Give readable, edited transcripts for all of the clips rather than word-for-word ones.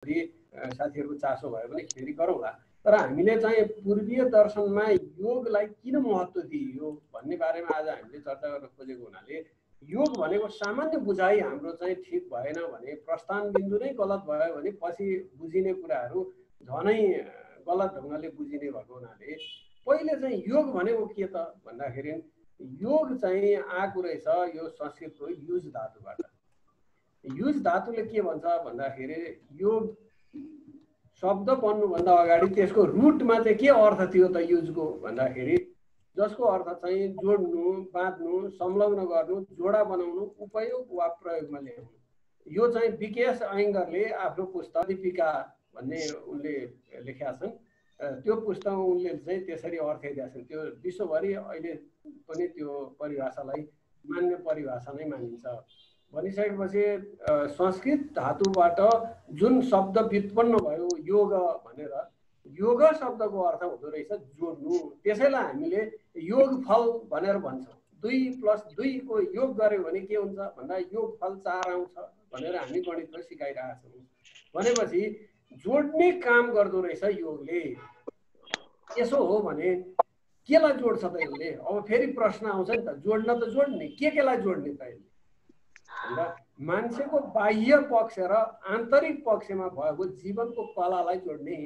साथीहरूको चासो भयो भने फेरि गरौँला। तर हामीले चाहिँ पूर्वीय दर्शनमा योगलाई किन महत्त्व दिइयो भन्ने बारेमा आज हामीले चर्चा गर्न खोजेको हुनाले योग भनेको सामान्य बुझाइ हाम्रो चाहिँ ठिक भएन भने, प्रस्थान बिन्दु नै गलत भयो भने पछि बुझिने कुराहरू झनै गलत ढङ्गले बुझिने भएको हुनाले पहिले चाहिँ योग भनेको के त भन्दाखेरि योग चाहिँ आएको रहेछ यो संस्कृतको युज धातुबाट। युज धातुले के भन्छ भन्दाखेरि योग शब्द बन्नुभन्दा अगाडि त्यसको रुटमा चाहिँ के अर्थ थियो त युजको भन्दाखेरि जसको अर्थ चाहिँ जोड्नु, बाँध्नु, संलग्न गर्नु, जोडा बनाउनु, उपयोग वा प्रयोगमा ल्याउनु। यो चाहिँ विकेश अय्यङ्गरले आफ्नो पुस्तक दीपिका भन्ने उनले लेखेका छन्। त्यो पुस्तकमा उनले चाहिँ त्यसरी अर्थ दिएका छन्। त्यो विश्वभरि अहिले पनि त्यो परिभाषालाई मान्य परिभाषा नै मानिन्छ। भनिसकेपछि संस्कृत धातुबाट जुन शब्द व्युत्पन्न भयो योग भनेर, योग शब्दको अर्थ हुँदो रहेछ जोड्नु। त्यसैलाई हामीले योग फल भनेर भन्छौँ। 2+2 को योग गर्यो भने के हुन्छ भन्दा योग फल 4 आउँछ भनेर हामी गणितमा सिकाइरहेका छौँ। भनेपछि जोड्ने काम गर्दो रहेछ योगले। यसो हो भने केलाई जोड्छ त यसले? अब फेरि प्रश्न आउँछ नि त, जोड्न त जोड्ने, केलाई जोड्ने त यसले भन्दा मान्छेको बाह्य पक्ष र आन्तरिक पक्षमा भएको जीवनको कलालाई जोड्ने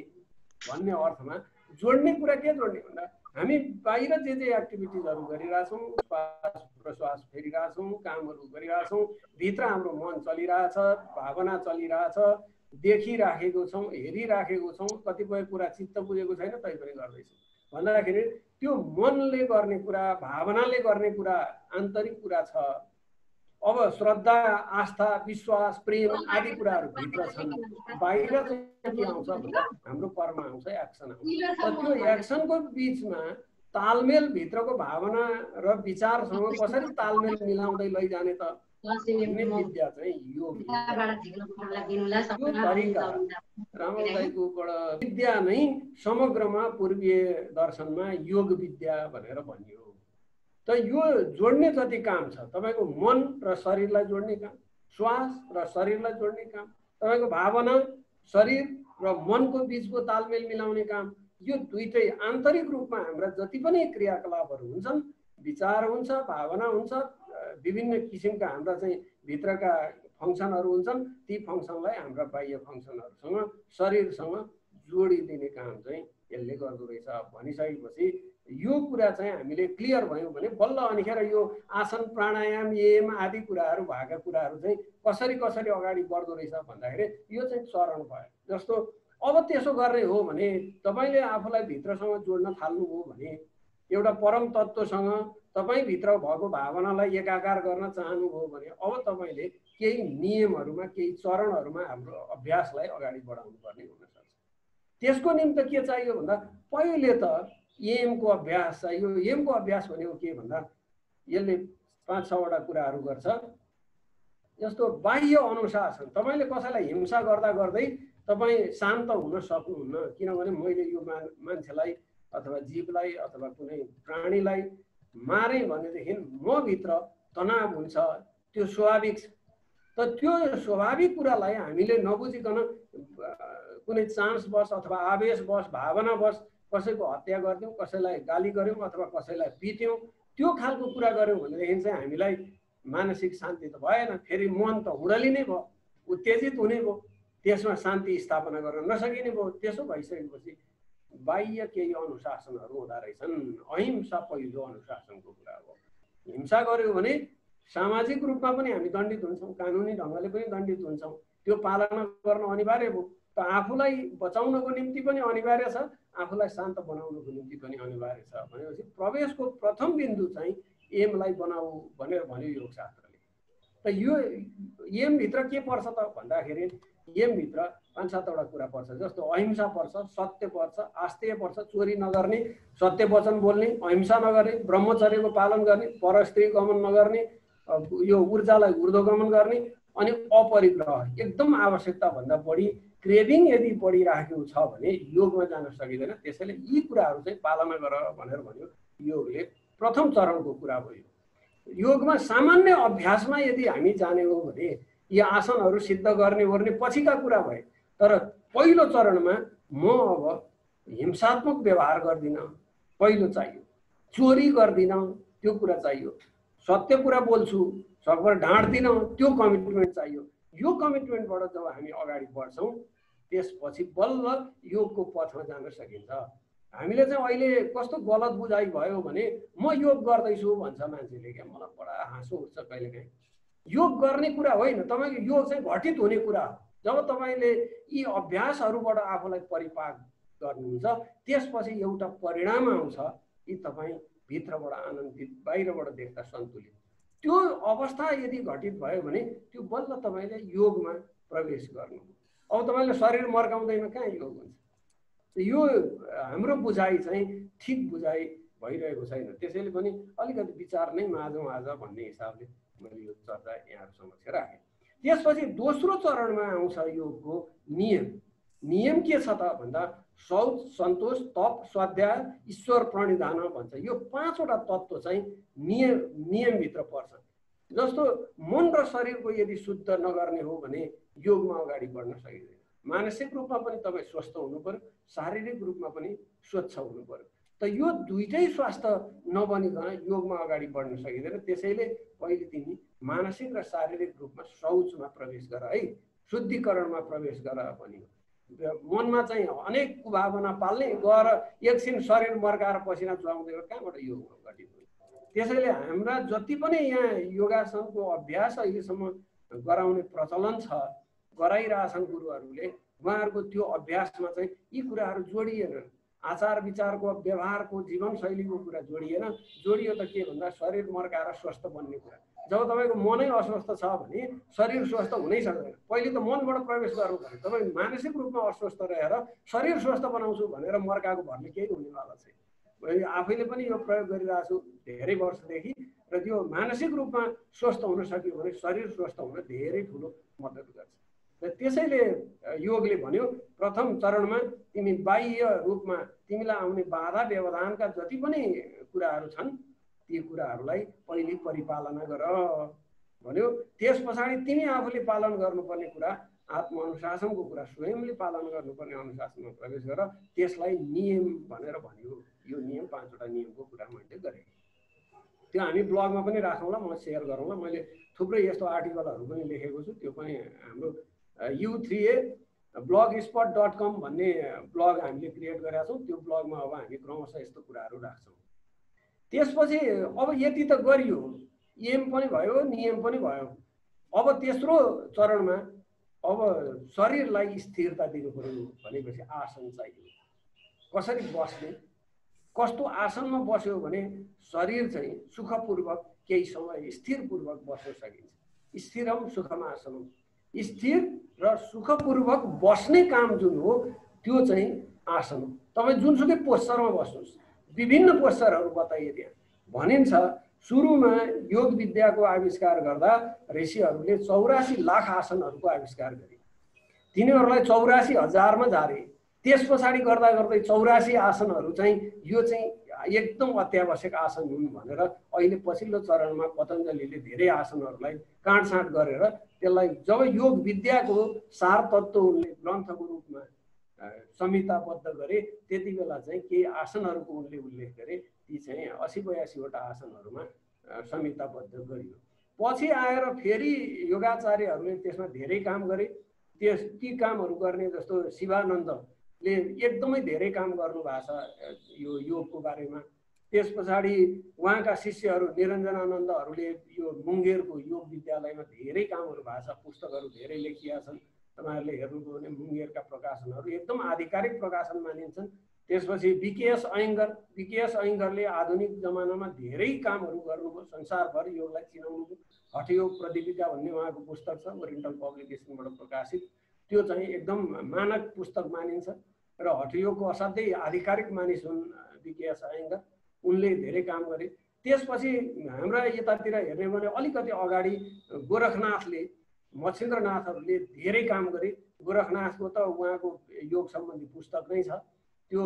भन्ने अर्थमा जोड्ने कुरा के जोड्ने भन्दा हामी बाहिर जे एक्टिभिटिजहरू गरिरहेछौँ, श्वास प्रश्वास फेरिरहेछौँ, कामहरू गरिरहेछौँ, भित्र हाम्रो मन चलिरहेछ, भावना चलिरहेछ, देखिराखेको छौँ, हेरिराखेको छौँ, कतिपय कुरा चित्त बुझेको छैन तैपनि गर्दैछौँ भन्दाखेरि त्यो मनले गर्ने कुरा, भावनाले गर्ने कुरा, आन्तरिक कुरा छ। अब श्रद्धा, आस्था, विश्वास, प्रेम आदि कुराहरू भित्र छन्। बाहिर चाहिँ के आउँछ भन्दा हाम्रो कर्म आउँछ, एक्सन आउँछ। त्यो एक्सनको बिचमा तालमेल भित्रको भावना र विचारसँग कसरी तालमेल मिलाउँदै लैजाने त भन्ने विद्या चाहिँ योग। यो तरिका रामदाईकोबाट विद्या नै समग्रमा पूर्वीय दर्शनमा योग विद्या भनेर भनियो। त यो जोड्ने जति काम छ, तपाईको मन र शरीरलाई जोड्ने काम, श्वास र शरीरलाई जोड्ने काम, तपाईको भावना, शरीर र मनको बीचको तालमेल मिलाउने काम, यो दुईटै आन्तरिक रूपमा हाम्रा जति पनि क्रियाकलापहरू हुन्छन्, विचार हुन्छ, भावना हुन्छ, विभिन्न किसिमका हाम्रा चाहिँ भित्रका फङ्सनहरू हुन्छन्, ती फङ्सनलाई हाम्रा बाह्य फङ्सनहरूसँग, शरीरसँग जोडिदिने काम चाहिँ यसले गर्दो रहेछ। भनिसकेपछि यो कुरा चाहिँ हामीले क्लियर भयौँ भने बल्ल अनिखेर यो आसन, प्राणायाम, यम आदि कुराहरू भएका कुराहरू चाहिँ कसरी कसरी अगाडि बढ्दो रहेछ भन्दाखेरि यो चाहिँ चरण भयो। जस्तो अब त्यसो गर्ने हो भने तपाईँले आफूलाई भित्रसँग जोड्न थाल्नुभयो भने, एउटा परम तत्त्वसँग तपाईँभित्र भएको भावनालाई एकाकार गर्न चाहनुभयो भने अब तपाईँले केही नियमहरूमा, केही चरणहरूमा हाम्रो अभ्यासलाई अगाडि बढाउनु पर्ने हुनसक्छ। त्यसको निम्ति के चाहियो भन्दा पहिले त यमको अभ्यास चाहियो। यमको अभ्यास भनेको के भन्दा यसले 5-6 वटा कुराहरू गर्छ। जस्तो बाह्य अनुशासन, तपाईँले कसैलाई हिंसा गर्दा गर्दै तपाईँ शान्त हुन सक्नुहुन्न, किनभने मैले यो मान्छेलाई अथवा जीवलाई अथवा कुनै प्राणीलाई मारे भनेदेखि म भित्र तनाव हुन्छ, त्यो स्वाभाविक छ। त त्यो स्वाभाविक कुरालाई हामीले नबुझिकन कुनै चान्सवश अथवा आवेशवश, भावनावश कसैको हत्या गरिदिउँ, कसैलाई गाली गऱ्यौँ अथवा कसैलाई पिट्यौँ, त्यो खालको कुरा गऱ्यौँ भनेदेखि चाहिँ हामीलाई मानसिक शान्ति त भएन, फेरि मन त हुडलिने भयो, उत्तेजित हुने भयो, त्यसमा शान्ति स्थापना गर्न नसकिने भयो। त्यसो भइसकेपछि बाह्य केही अनुशासनहरू हुँदा रहेछन्। अहिंसा पहिलो अनुशासनको कुरा हो। हिंसा गर्यो भने सामाजिक रूपमा पनि हामी दण्डित हुन्छौँ, कानुनी ढङ्गले पनि दण्डित हुन्छौँ, त्यो पालना गर्न अनिवार्य भयो। त आफूलाई बचाउनको निम्ति पनि अनिवार्य छ, आफूलाई शान्त बनाउनको निम्ति पनि अनिवार्य छ। भनेपछि प्रवेशको प्रथम बिन्दु चाहिँ एमलाई बनाऊ भनेर भन्यो योगशास्त्रले। त यो एमभित्र के पर्छ त भन्दाखेरि एमभित्र 5-7 वटा कुरा पर्छ। जस्तो अहिंसा पर्छ, सत्य पर्छ, आस्तेय पर्छ, चोरी नगर्ने, सत्य वचन बोल्ने, अहिंसा नगर्ने, ब्रह्मचर्यको पालन गर्ने, परस्त्री गमन नगर्ने, यो ऊर्जालाई ऊर्ध्वगमन गर्ने, अनि अपरिग्रह। एकदम आवश्यकता भन्दा बढी क्रेभिङ यदि बढिराखेको छ भने योगमा जान सकिँदैन। त्यसैले यी कुराहरू चाहिँ पालना गर भनेर भन्यो योगले। प्रथम चरणको कुरा भयो। योगमा सामान्य अभ्यासमा यदि हामी जाने हो भने यी आसनहरू सिद्ध गर्ने ओर्ने पछिका कुरा भए। तर पहिलो चरणमा म अब हिंसात्मक व्यवहार गर्दिन, पहिलो चाहियो। चोरी गर्दिन, त्यो कुरा चाहियो। सत्य कुरा बोल्छु, सबैलाई ढाँट्दिन, त्यो कमिटमेन्ट चाहियो। यो कमिटमेन्टबाट जब हामी अगाडि बढ्छौँ त्यसपछि बल्ल योगको पथमा जान सकिन्छ। हामीले चाहिँ अहिले कस्तो गलत बुझाइ भयो भने म योग गर्दैछु भन्छ मान्छेले, क्या मलाई बडा हाँसो उठ्छ कहिलेकाहीँ। योग गर्ने कुरा होइन, तपाईँको योग चाहिँ घटित हुने कुरा हो। जब तपाईँले यी अभ्यासहरूबाट आफूलाई परिपाक गर्नुहुन्छ त्यसपछि एउटा परिणाम आउँछ कि तपाईँ भित्रबाट आनन्दित, बाहिरबाट देख्दा सन्तुलित। त्यो अवस्था यदि घटित भयो भने त्यो बल्ल तपाईँले योगमा प्रवेश गर्नु। अब तपाईँले शरीर मर्काउँदैन कहाँ योग हुन्छ? यो हाम्रो बुझाइ चाहिँ ठिक बुझाइ भइरहेको छैन। त्यसैले पनि अलिकति विचार नै माझौँ आज भन्ने हिसाबले मैले यो चर्चा यहाँहरू समक्ष राखेँ। त्यसपछि दोस्रो चरणमा आउँछ योगको नियम। नियम के छ त भन्दा शौच, सन्तोष, तप, स्वाध्याय, ईश्वर प्रणिधान भन्छ। यो 5वटा तत्त्व चाहिँ नियमभित्र पर्छ। जस्तो मन र शरीरको यदि शुद्ध नगर्ने हो भने योगमा अगाडि बढ्न सकिँदैन। मानसिक रूपमा पनि तपाईँ स्वस्थ हुनु पर्यो, शारीरिक रूपमा पनि स्वच्छ हुनु पर्यो। त यो दुईटै स्वास्थ्य नबनिकन योगमा अगाडि बढ्न सकिँदैन। त्यसैले पहिले तिमी मानसिक र शारीरिक रूपमा शौचमा प्रवेश गर है, शुद्धिकरणमा प्रवेश गर भनियो। मनमा चाहिँ अनेक कुभावना पाल्ने, गएर एकछिन शरीर मर्काएर पसिना चुहाउँदै कहाँबाट योग घटित हुन्छ? त्यसैले हाम्रा जति पनि यहाँ योगासनको अभ्यास अहिलेसम्म गराउने प्रचलन छ, गराइरहेछन् गुरुहरूले, उहाँहरूको त्यो अभ्यासमा चाहिँ यी कुराहरू जोडिएन। आचार विचारको, व्यवहारको, जीवनशैलीको कुरा जोडिएन। जोडियो त के भन्दा शरीर मर्काएर स्वस्थ बन्ने कुरा। जब तपाईँको मनै अस्वस्थ छ भने शरीर स्वस्थ हुनै सक्दैन। पहिले त मनबाट प्रवेश गर्नु पर्यो। तपाईँ मानसिक रूपमा अस्वस्थ रहेर शरीर स्वस्थ बनाउँछु भनेर मर्काएको भरले केही हुनेवाला छैन। मैले आफैले पनि यो प्रयोग गरिरहेको छु धेरै वर्षदेखि, र त्यो मानसिक रूपमा स्वस्थ हुन सक्यो भने शरीर स्वस्थ हुन धेरै ठुलो मद्दत गर्छ। र त्यसैले योगले भन्यो प्रथम चरणमा तिमी बाह्य रूपमा तिमीलाई आउने बाधा व्यवधानका जति पनि कुराहरू छन् ती कुराहरूलाई पहिले परिपालना गर भन्यो। त्यस पछाडि तिमी आफूले पालन गर्नुपर्ने कुरा, आत्मअनुशासनको कुरा, स्वयंले पालन गर्नुपर्ने अनुशासनमा प्रवेश गर। त्यसलाई नियम भनेर भन्यो। यो नियम 5वटा नियमको कुरा मैले गरेँ। त्यो हामी ब्लगमा पनि राखौँला, म सेयर गरौँला। मैले थुप्रै यस्तो आर्टिकलहरू पनि लेखेको छु। त्यो पनि हाम्रो u3a blogspot.com भन्ने ब्लग हामीले क्रिएट गरेका छौँ। त्यो ब्लगमा अब हामी क्रमशः यस्तो कुराहरू राख्छौँ। त्यसपछि अब यति त गरियो, एम पनि भयो, नियम पनि भयो। अब तेस्रो चरणमा अब शरीरलाई स्थिरता दिनु पर्यो भनेपछि आसन चाहियो। कसरी बस्ने, कस्तो आसनमा बस्यो भने शरीर चाहिँ सुखपूर्वक केही समय स्थिरपूर्वक बस्न सकिन्छ। स्थिरम सुखम आसनम। स्थिर र सुखपूर्वक बस्ने काम जुन हो त्यो चाहिँ आसन हो। तपाईँ जुनसुकै पोस्चरमा बस्नुहोस्, विभिन्न पोस्चरहरू बताइए त्यहाँ भनिन्छ। सुरुमा योग विद्याको आविष्कार गर्दा ऋषिहरूले 84 लाख आसनहरूको आविष्कार गरे। तिनीहरूलाई 84,000मा झारे। त्यस पछाडि गर्दा गर्दै 84 आसनहरू चाहिँ यो चाहिँ एकदम अत्यावश्यक आसन हुन् भनेर अहिले पछिल्लो चरणमा पतञ्जलिले धेरै आसनहरूलाई काँडसाँड गरेर त्यसलाई जब योग विद्याको सार तत्त्व उनले ग्रन्थको रूपमा संहिताबद्ध गरे त्यति बेला चाहिँ केही आसनहरूको उनले उल्लेख गरे। ती चाहिँ 80-82वटा आसनहरूमा संहिताबद्ध गरियो। पछि आएर फेरि योगाचार्यहरूले त्यसमा धेरै काम गरे। ती कामहरू गर्ने जस्तो शिवानन्दले एकदमै धेरै काम गर्नुभएको छ यो योगको बारेमा। त्यस पछाडि उहाँका शिष्यहरू निरञ्जनानन्दहरूले यो मुङ्गेरको योग विद्यालयमा धेरै कामहरू भएको छ। पुस्तकहरू धेरै लेखिएका छन्। तपाईँहरूले हेर्नुभयो भने मुङ्गेरका प्रकाशनहरू एकदम आधिकारिक प्रकाशन मानिन्छन्। त्यसपछि विकेएस अय्यङ्गरले आधुनिक जमानामा धेरै कामहरू गर्नुभयो, संसारभर योगलाई चिनाउनुभयो। हठयोग प्रतिविद्या भन्ने उहाँको पुस्तक छ, ओरिएन्टल पब्लिकेसनबाट प्रकाशित। त्यो चाहिँ एकदम मानक पुस्तक मानिन्छ र हठयोगको असाध्यै आधिकारिक मानिस हुन् विकेएस अय्यङ्गर। उनले धेरै काम गरे। त्यसपछि हाम्रा यतातिर हेर्ने भने अलिकति अगाडि गोरखनाथले, मच्छिन्द्रनाथहरूले धेरै काम गरे। गोरखनाथको त उहाँको योग सम्बन्धी पुस्तक नै छ। त्यो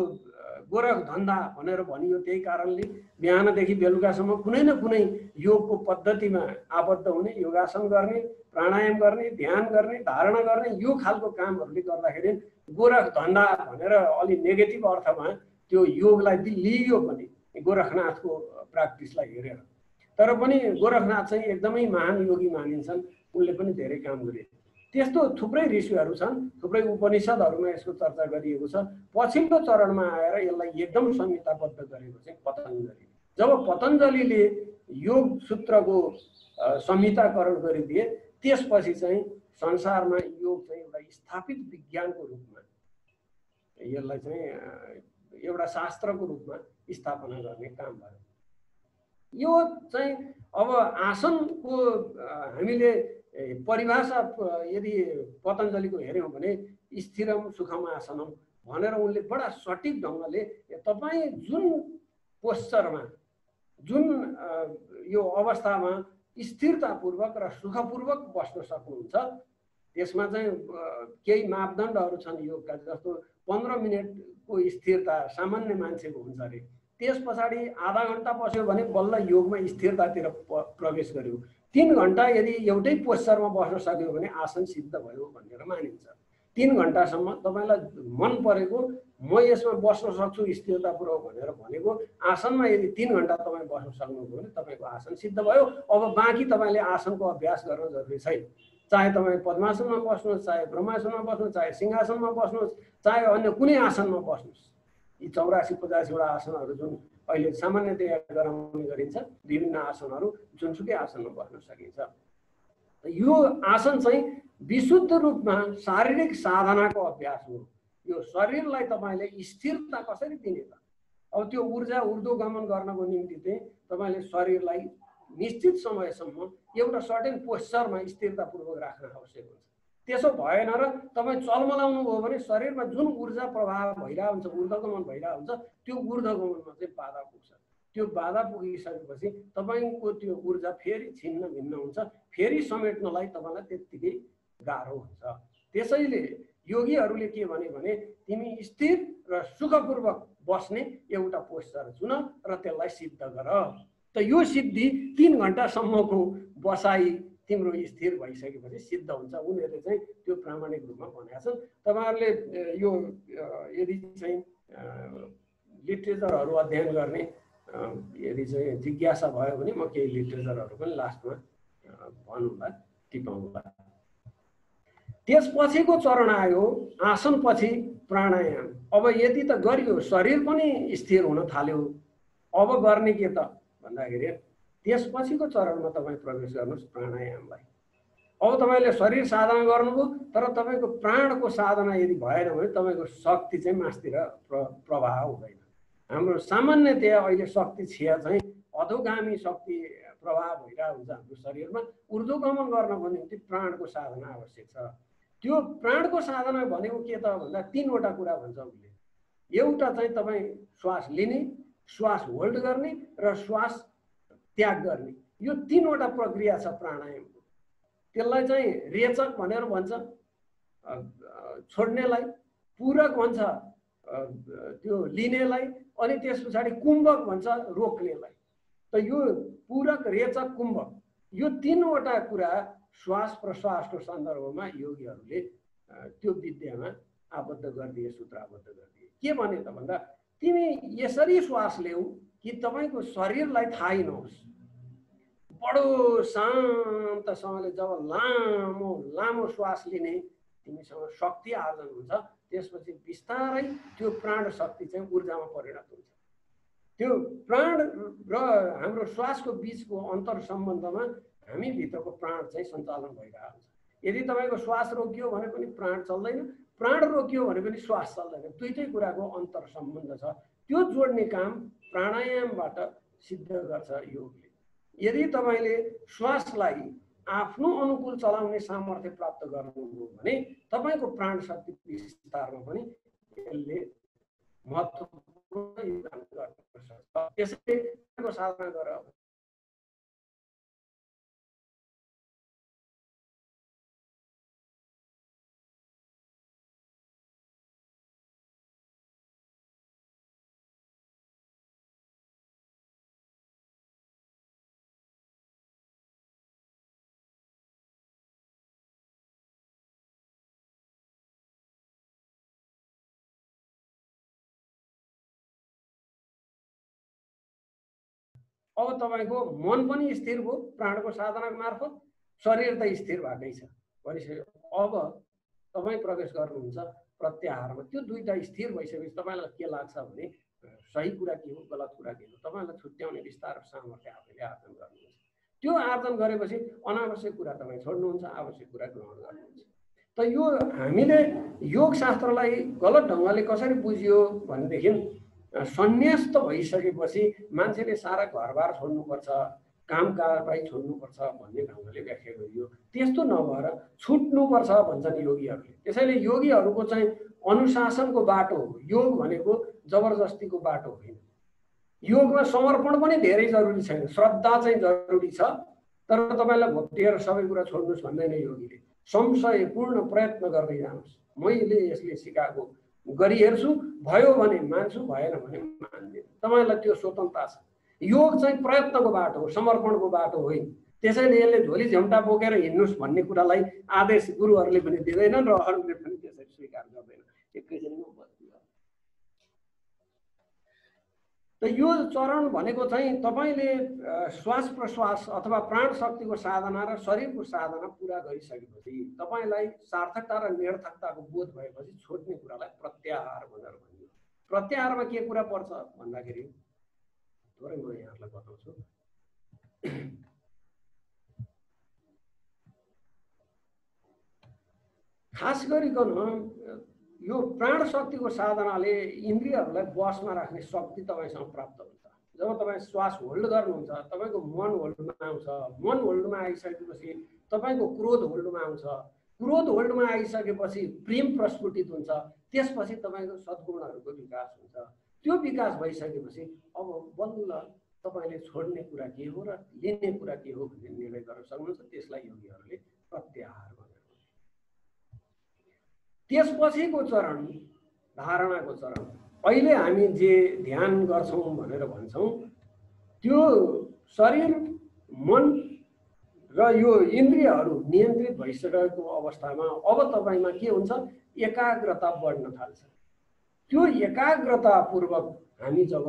गोरख धन्दा भनेर भनियो। त्यही कारणले बिहानदेखि बेलुकासम्म कुनै न कुनै योगको पद्धतिमा आबद्ध हुने, योगासन गर्ने, प्राणायाम गर्ने, ध्यान गर्ने, धारणा गर्ने, यो खालको कामहरूले गर्दाखेरि गोरख धन्दा भनेर अलि नेगेटिभ अर्थमा त्यो योगलाई लिइयो भने गोरखनाथको प्र्याक्टिसलाई हेरेर। तर पनि गोरखनाथ चाहिँ एकदमै महान योगी मानिन्छन्, उनले पनि धेरै काम गरे। त्यस्तो थुप्रै ऋषिहरू छन्, थुप्रै उपनिषदहरूमा यसको चर्चा गरिएको छ। पछिल्लो चरणमा आएर यसलाई एकदम संहिताबद्ध गरेको चाहिँ पतञ्जलि। जब पतञ्जलिले योग सूत्रको संहिताकरण गरिदिए, त्यसपछि चाहिँ संसारमा योग चाहिँ एउटा स्थापित विज्ञानको रूपमा, यसलाई चाहिँ एउटा शास्त्रको रूपमा स्थापना गर्ने काम भयो। यो चाहिँ अब आसनको हामीले परिभाषा यदि पतञ्जलिको हेऱ्यौँ भने स्थिरम सुखम आसनम भनेर उनले बडा सटिक ढङ्गले तपाईँ जुन पोस्चरमा, जुन यो अवस्थामा स्थिरतापूर्वक र सुखपूर्वक बस्न सक्नुहुन्छ, त्यसमा चाहिँ केही मापदण्डहरू छन् योगका। जस्तो 15 मिनटको स्थिरता सामान्य मान्छेको हुन्छ अरे, त्यस पछाडि आधा घन्टा बस्यो भने बल्ल योगमा स्थिरतातिर प्रवेश गर्यो। 3 घन्टा यदि एउटै पोस्चरमा बस्न सक्यो भने आसन सिद्ध भयो भनेर मानिन्छ। 3 घन्टासम्म तपाईँलाई मन परेको म यसमा बस्न सक्छु स्थिरतापूर्वक भनेर भनेको आसनमा यदि 3 घन्टा तपाईँ बस्न सक्नुभयो भने तपाईँको आसन सिद्ध भयो। अब बाँकी तपाईँले आसनको अभ्यास गर्न जरुरी छैन। चाहे तपाईँ पद्मासनमा बस्नुहोस्, चाहे ब्रह्मासनमा बस्नुहोस्, चाहे सिंहासनमा बस्नुहोस्, चाहे अन्य कुनै आसनमा बस्नुहोस्, यी 84-85 वटा आसनहरू जुन अहिले सामान्यतया गराउने गरिन्छ, विभिन्न आसनहरू जुनसुकै आसनमा बस्न सकिन्छ। यो आसन चाहिँ विशुद्ध रूपमा शारीरिक साधनाको अभ्यास हो। यो शरीरलाई तपाईँले स्थिरता कसरी दिने त? अब त्यो ऊर्जा ऊर्ध्वगमन गर्नको निम्ति चाहिँ तपाईँले शरीरलाई निश्चित समयसम्म एउटा सर्टेन पोस्चरमा स्थिरतापूर्वक राख्न आवश्यक हुन्छ। त्यसो भएन र तपाईँ चलमलाउनु भयो भने शरीरमा जुन ऊर्जा प्रवाह भइरहेको हुन्छ, ऊर्ध्वगमन भइरहेको हुन्छ, त्यो ऊर्ध्वगमनमा चाहिँ बाधा पुग्छ। त्यो बाधा पुगिसकेपछि तपाईँको त्यो ऊर्जा फेरि छिन्न भिन्न हुन्छ, फेरि समेट्नलाई तपाईँलाई त्यत्तिकै गाह्रो हुन्छ। त्यसैले योगीहरूले के भने तिमी स्थिर र सुखपूर्वक बस्ने एउटा पोस्चर चुन र त्यसलाई सिद्ध गर। त यो सिद्धि 3 घन्टासम्मको बसाइ तिम्रो स्थिर भइसकेपछि सिद्ध हुन्छ। उनीहरूले चाहिँ त्यो प्रामाणिक रूपमा भनेका छन्। तपाईँहरूले यो यदि चाहिँ लिटरेचरहरू अध्ययन गर्ने यदि चाहिँ जिज्ञासा भयो भने म केही लिटरेचरहरू पनि लास्टमा भनौँला, टिपाउँला। त्यसपछिको चरण आयो आसनपछि प्राणायाम। अब यति त गरियो, शरीर पनि स्थिर हुन थाल्यो, अब गर्ने के त भन्दाखेरि त्यसपछिको चरणमा तपाईँ प्रवेश गर्नुहोस् प्राणायामलाई। अब तपाईँले शरीर साधना गर्नुभयो, तर तपाईँको प्राणको साधना यदि भएन भने तपाईँको शक्ति चाहिँ मासतिर प्रवाह हुँदैन। हाम्रो सामान्यतया अहिले शक्ति छिया चाहिँ अधोगामी शक्ति प्रवाह भइरहेको हुन्छ हाम्रो शरीरमा। ऊर्ध्वगमन गर्नको निम्ति प्राणको साधना आवश्यक छ। त्यो प्राणको साधना भनेको के त भन्दा 3 वटा कुरा भन्छ उसले। एउटा चाहिँ तपाईँ श्वास लिने, श्वास होल्ड गर्ने र श्वास त्याग गर्ने, यो 3 वटा प्रक्रिया छ प्राणायामको। त्यसलाई चाहिँ रेचक भनेर भन्छ छोड्नेलाई, पूरक भन्छ त्यो लिनेलाई, अनि त्यस पछाडि कुम्भक भन्छ रोक्नेलाई। त यो पूरक, रेचक, कुम्भक, यो 3 वटा कुरा श्वास प्रश्वासको सन्दर्भमा योगीहरूले त्यो विद्यामा आबद्ध गरिदिए, सूत्र आबद्ध गरिदिए। के भने त भन्दा तिमी यसरी श्वास ल्याऊ कि तपाईँको शरीरलाई थाहै नहोस्। बडो शान्तसँगले जब लामो लामो श्वास लिने तिमीसँग शक्ति आर्जन हुन्छ, त्यसपछि बिस्तारै त्यो प्राण शक्ति चाहिँ ऊर्जामा परिणत हुन्छ। त्यो प्राण र हाम्रो श्वासको बीचको अन्तर सम्बन्धमा हामी भित्रको प्राण चाहिँ सञ्चालन भइरहेको हुन्छ। यदि तपाईँको श्वास रोकियो भने पनि प्राण चल्दैन, प्राण रोकियो भने पनि श्वास चल्दैन। दुईटै कुराको अन्तर सम्बन्ध छ। त्यो जोड्ने काम प्राणायामबाट सिद्ध गर्छ योगले। यदि तपाईँले श्वासलाई आफ्नो अनुकूल चलाउने सामर्थ्य प्राप्त गर्नुभयो भने तपाईँको प्राण शक्ति विस्तारमा पनि यसले महत्त्वपूर्ण योगदान गर्न सक्छ। त्यसैले साधना गर। अब तपाईको मन पनि स्थिर भयो प्राणको साधना मार्फत, शरीर त स्थिर भएकै छ भनिसक्यो। अब तपाईँ प्रवेश गर्नुहुन्छ प्रत्याहारमा। त्यो दुईटा स्थिर भइसकेपछि तपाईँलाई के लाग्छ भने सही कुरा के हो गलत कुरा के हो तपाईँलाई छुट्याउने विस्तार सामर्थ्य आफैले आर्जन गर्नुहुन्छ। त्यो आर्जन गरेपछि अनावश्यक कुरा तपाईँ छोड्नुहुन्छ, आवश्यक कुरा ग्रहण गर्नुहुन्छ। त यो हामीले योग शास्त्रलाई गलत ढङ्गले कसरी बुझियो भनेदेखि सन्यास त भइसकेपछि मान्छेले सारा घरबार छोड्नुपर्छ, काम कारबाही छोड्नुपर्छ भन्ने ढङ्गले व्याख्या गरियो। त्यस्तो नभएर छुट्नुपर्छ भन्छन् योगीहरूले। त्यसैले योगीहरूको चाहिँ अनुशासनको बाटो हो। योग भनेको जबरजस्तीको बाटो होइन। योगमा समर्पण पनि धेरै जरुरी छैन, श्रद्धा चाहिँ जरुरी छ। तर तपाईँलाई भोटेर सबै कुरा छोड्नुहोस् भन्दैन योगीले। संशयपूर्ण प्रयत्न गर्दै जानुहोस्। मैले यसले सिकाएको गरी हेर्छु, भयो भने मान्छु, भएन भने मान्दिनँ। तपाईँलाई त्यो स्वतन्त्रता छ। योग चाहिँ प्रयत्नको बाटो हो, समर्पणको बाटो होइन। त्यसैले यसले झोली झ्याम्टा बोकेर हिँड्नुहोस् भन्ने कुरालाई आदेश गुरुहरूले पनि दिँदैनन् र अरूले पनि त्यसरी स्वीकार गर्दैन। एकैछिनमा बस्दियो। त यो चरण भनेको चाहिँ तपाईँले श्वास प्रश्वास अथवा प्राण शक्तिको साधना र शरीरको साधना पुरा गरिसकेपछि तपाईँलाई सार्थकता र निरर्थकताको बोध भएपछि छोड्ने कुरालाई प्रत्याहार भनेर भनियो। प्रत्याहारमा के कुरा पर्छ भन्दाखेरि थोरै म यहाँहरूलाई बताउँछु। खास गरिकन यो प्राण शक्तिको साधनाले इन्द्रियहरूलाई बसमा राख्ने शक्ति तपाईँसँग प्राप्त हुन्छ। जब तपाईँ श्वास होल्ड गर्नुहुन्छ तपाईँको मन होल्डमा आउँछ। मन होल्डमा आइसकेपछि तपाईँको क्रोध होल्डमा आउँछ। क्रोध होल्डमा आइसकेपछि प्रेम प्रस्फुटित हुन्छ। त्यसपछि तपाईँको सद्गुणहरूको विकास हुन्छ। त्यो विकास भइसकेपछि अब बल्ल तपाईँले छोड्ने कुरा के हो र लिने कुरा के हो भन्ने निर्णय गर्न सक्नुहुन्छ। त्यसलाई योगीहरूले प्रत्याहार भन्छ। त्यसपछिको चरण धारणाको चरण। अहिले हामी जे ध्यान गर्छौँ भनेर भन्छौँ त्यो शरीर मन र यो इन्द्रियहरू नियन्त्रित भइसकेको अवस्थामा अब तपाईँमा के हुन्छ, एकाग्रता बढ्न थाल्छ। त्यो एकाग्रतापूर्वक हामी जब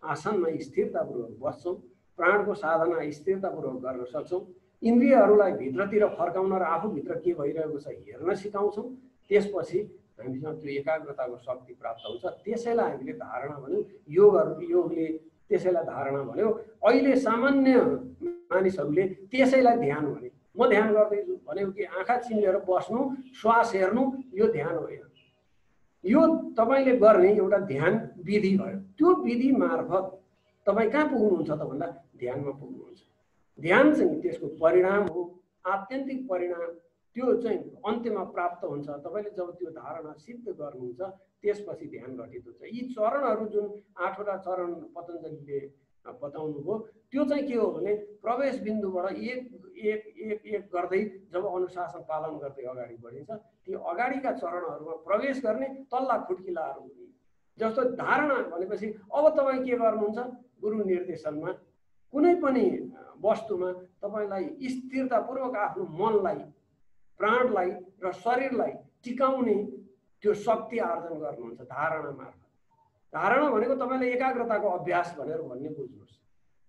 आसनमा स्थिरतापूर्वक बस्छौँ, प्राणको साधना स्थिरतापूर्वक गर्न सक्छौँ, इन्द्रियहरूलाई भित्रतिर फर्काउन र आफूभित्र के भइरहेको छ हेर्न सिकाउँछौँ, त्यसपछि हामीसँग त्यो एकाग्रताको शक्ति प्राप्त हुन्छ। त्यसैलाई हामीले धारणा भन्यौँ। योगले त्यसैलाई धारणा भन्यो। अहिले सामान्य मानिसहरूले त्यसैलाई ध्यान भने। म ध्यान गर्दैछु भनेको कि आँखा चिम्लेर बस्नु, श्वास हेर्नु, यो ध्यान होइन। यो तपाईँले गर्ने एउटा ध्यान विधि भयो। त्यो विधि मार्फत तपाईँ कहाँ पुग्नुहुन्छ त भन्दा ध्यानमा पुग्नुहुन्छ। ध्यान चाहिँ त्यसको परिणाम हो, आत्यन्तिक परिणाम। त्यो चाहिँ अन्त्यमा प्राप्त हुन्छ। तपाईँले जब त्यो धारणा सिद्ध गर्नुहुन्छ त्यसपछि ध्यान घटित हुन्छ। यी चरणहरू जुन 8वटा चरण पतञ्जलिले बताउनु भयो त्यो चाहिँ के हो भने प्रवेश बिन्दुबाट एक एक एक एक गर्दै जब अनुशासन पालन गर्दै अगाडि बढिन्छ ती अगाडिका चरणहरूमा प्रवेश गर्ने तल्ला खुड्किलाहरू हुने। जस्तो धारणा भनेपछि अब तपाईँ के गर्नुहुन्छ, गुरु निर्देशनमा कुनै पनि वस्तुमा तपाईँलाई स्थिरतापूर्वक आफ्नो मनलाई, प्राणलाई र शरीरलाई टिकाउने त्यो शक्ति आर्जन गर्नुहुन्छ धारणा मार्फत। धारणा भनेको तपाईँले एकाग्रताको अभ्यास भनेर भन्ने बुझ्नुहोस्।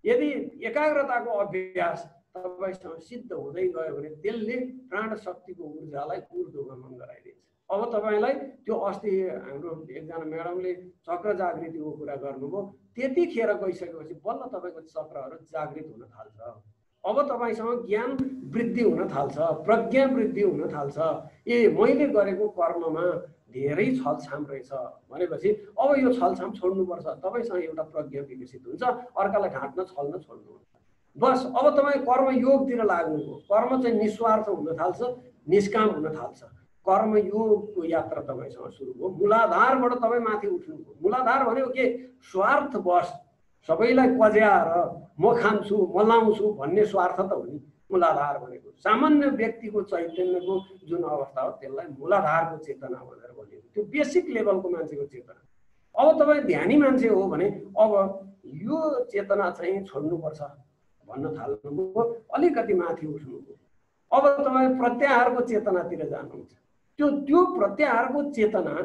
यदि एकाग्रताको अभ्यास तपाईँसँग सिद्ध हुँदै गयो भने त्यसले प्राण शक्तिको ऊर्जालाई ऊर्ध्वगमन गराइदिन्छ। अब तपाईँलाई त्यो अस्ति हाम्रो एकजना म्याडमले चक्र जागृतिको कुरा गर्नुभयो, त्यतिखेर गइसकेपछि बल्ल तपाईँको चक्रहरू जागृत हुन थाल्छ। अब तपाईँसँग ज्ञान वृद्धि हुन थाल्छ, प्रज्ञा वृद्धि हुन थाल्छ। ए मैले गरेको कर्ममा धेरै छलछाम रहेछ भनेपछि अब यो छलछाम छोड्नुपर्छ। तपाईँसँग एउटा प्रज्ञा विकसित हुन्छ, अर्कालाई ढाँट्न छल्न छोड्नुहुन्छ। बस अब तपाईँ कर्मयोगतिर लाग्नुभयो। कर्म चाहिँ निस्वार्थ हुन थाल्छ, निष्काम हुन थाल्छ। कर्मयोगको यात्रा तपाईँसँग सुरु भयो। मूलाधारबाट तपाईँ माथि उठ्नुभयो। मूलाधार भनेको के, स्वार्थवश सबैलाई पज्याएर म खान्छु म लाउँछु भन्ने स्वार्थ त हो नि मूलाधार भनेको। सामान्य व्यक्तिको चैतन्यको जुन अवस्था हो त्यसलाई मूलाधारको चेतना भनेर भनिन्छ। त्यो बेसिक लेभलको मान्छेको चेतना। अब तपाईँ ध्यानी मान्छे हो भने अब यो चेतना चाहिँ छोड्नुपर्छ भन्न थाल्नुभयो, अलिकति माथि उठ्नुभयो। अब तपाईँ प्रत्याहारको चेतनातिर जानुहुन्छ। त्यो प्रत्याहारको चेतना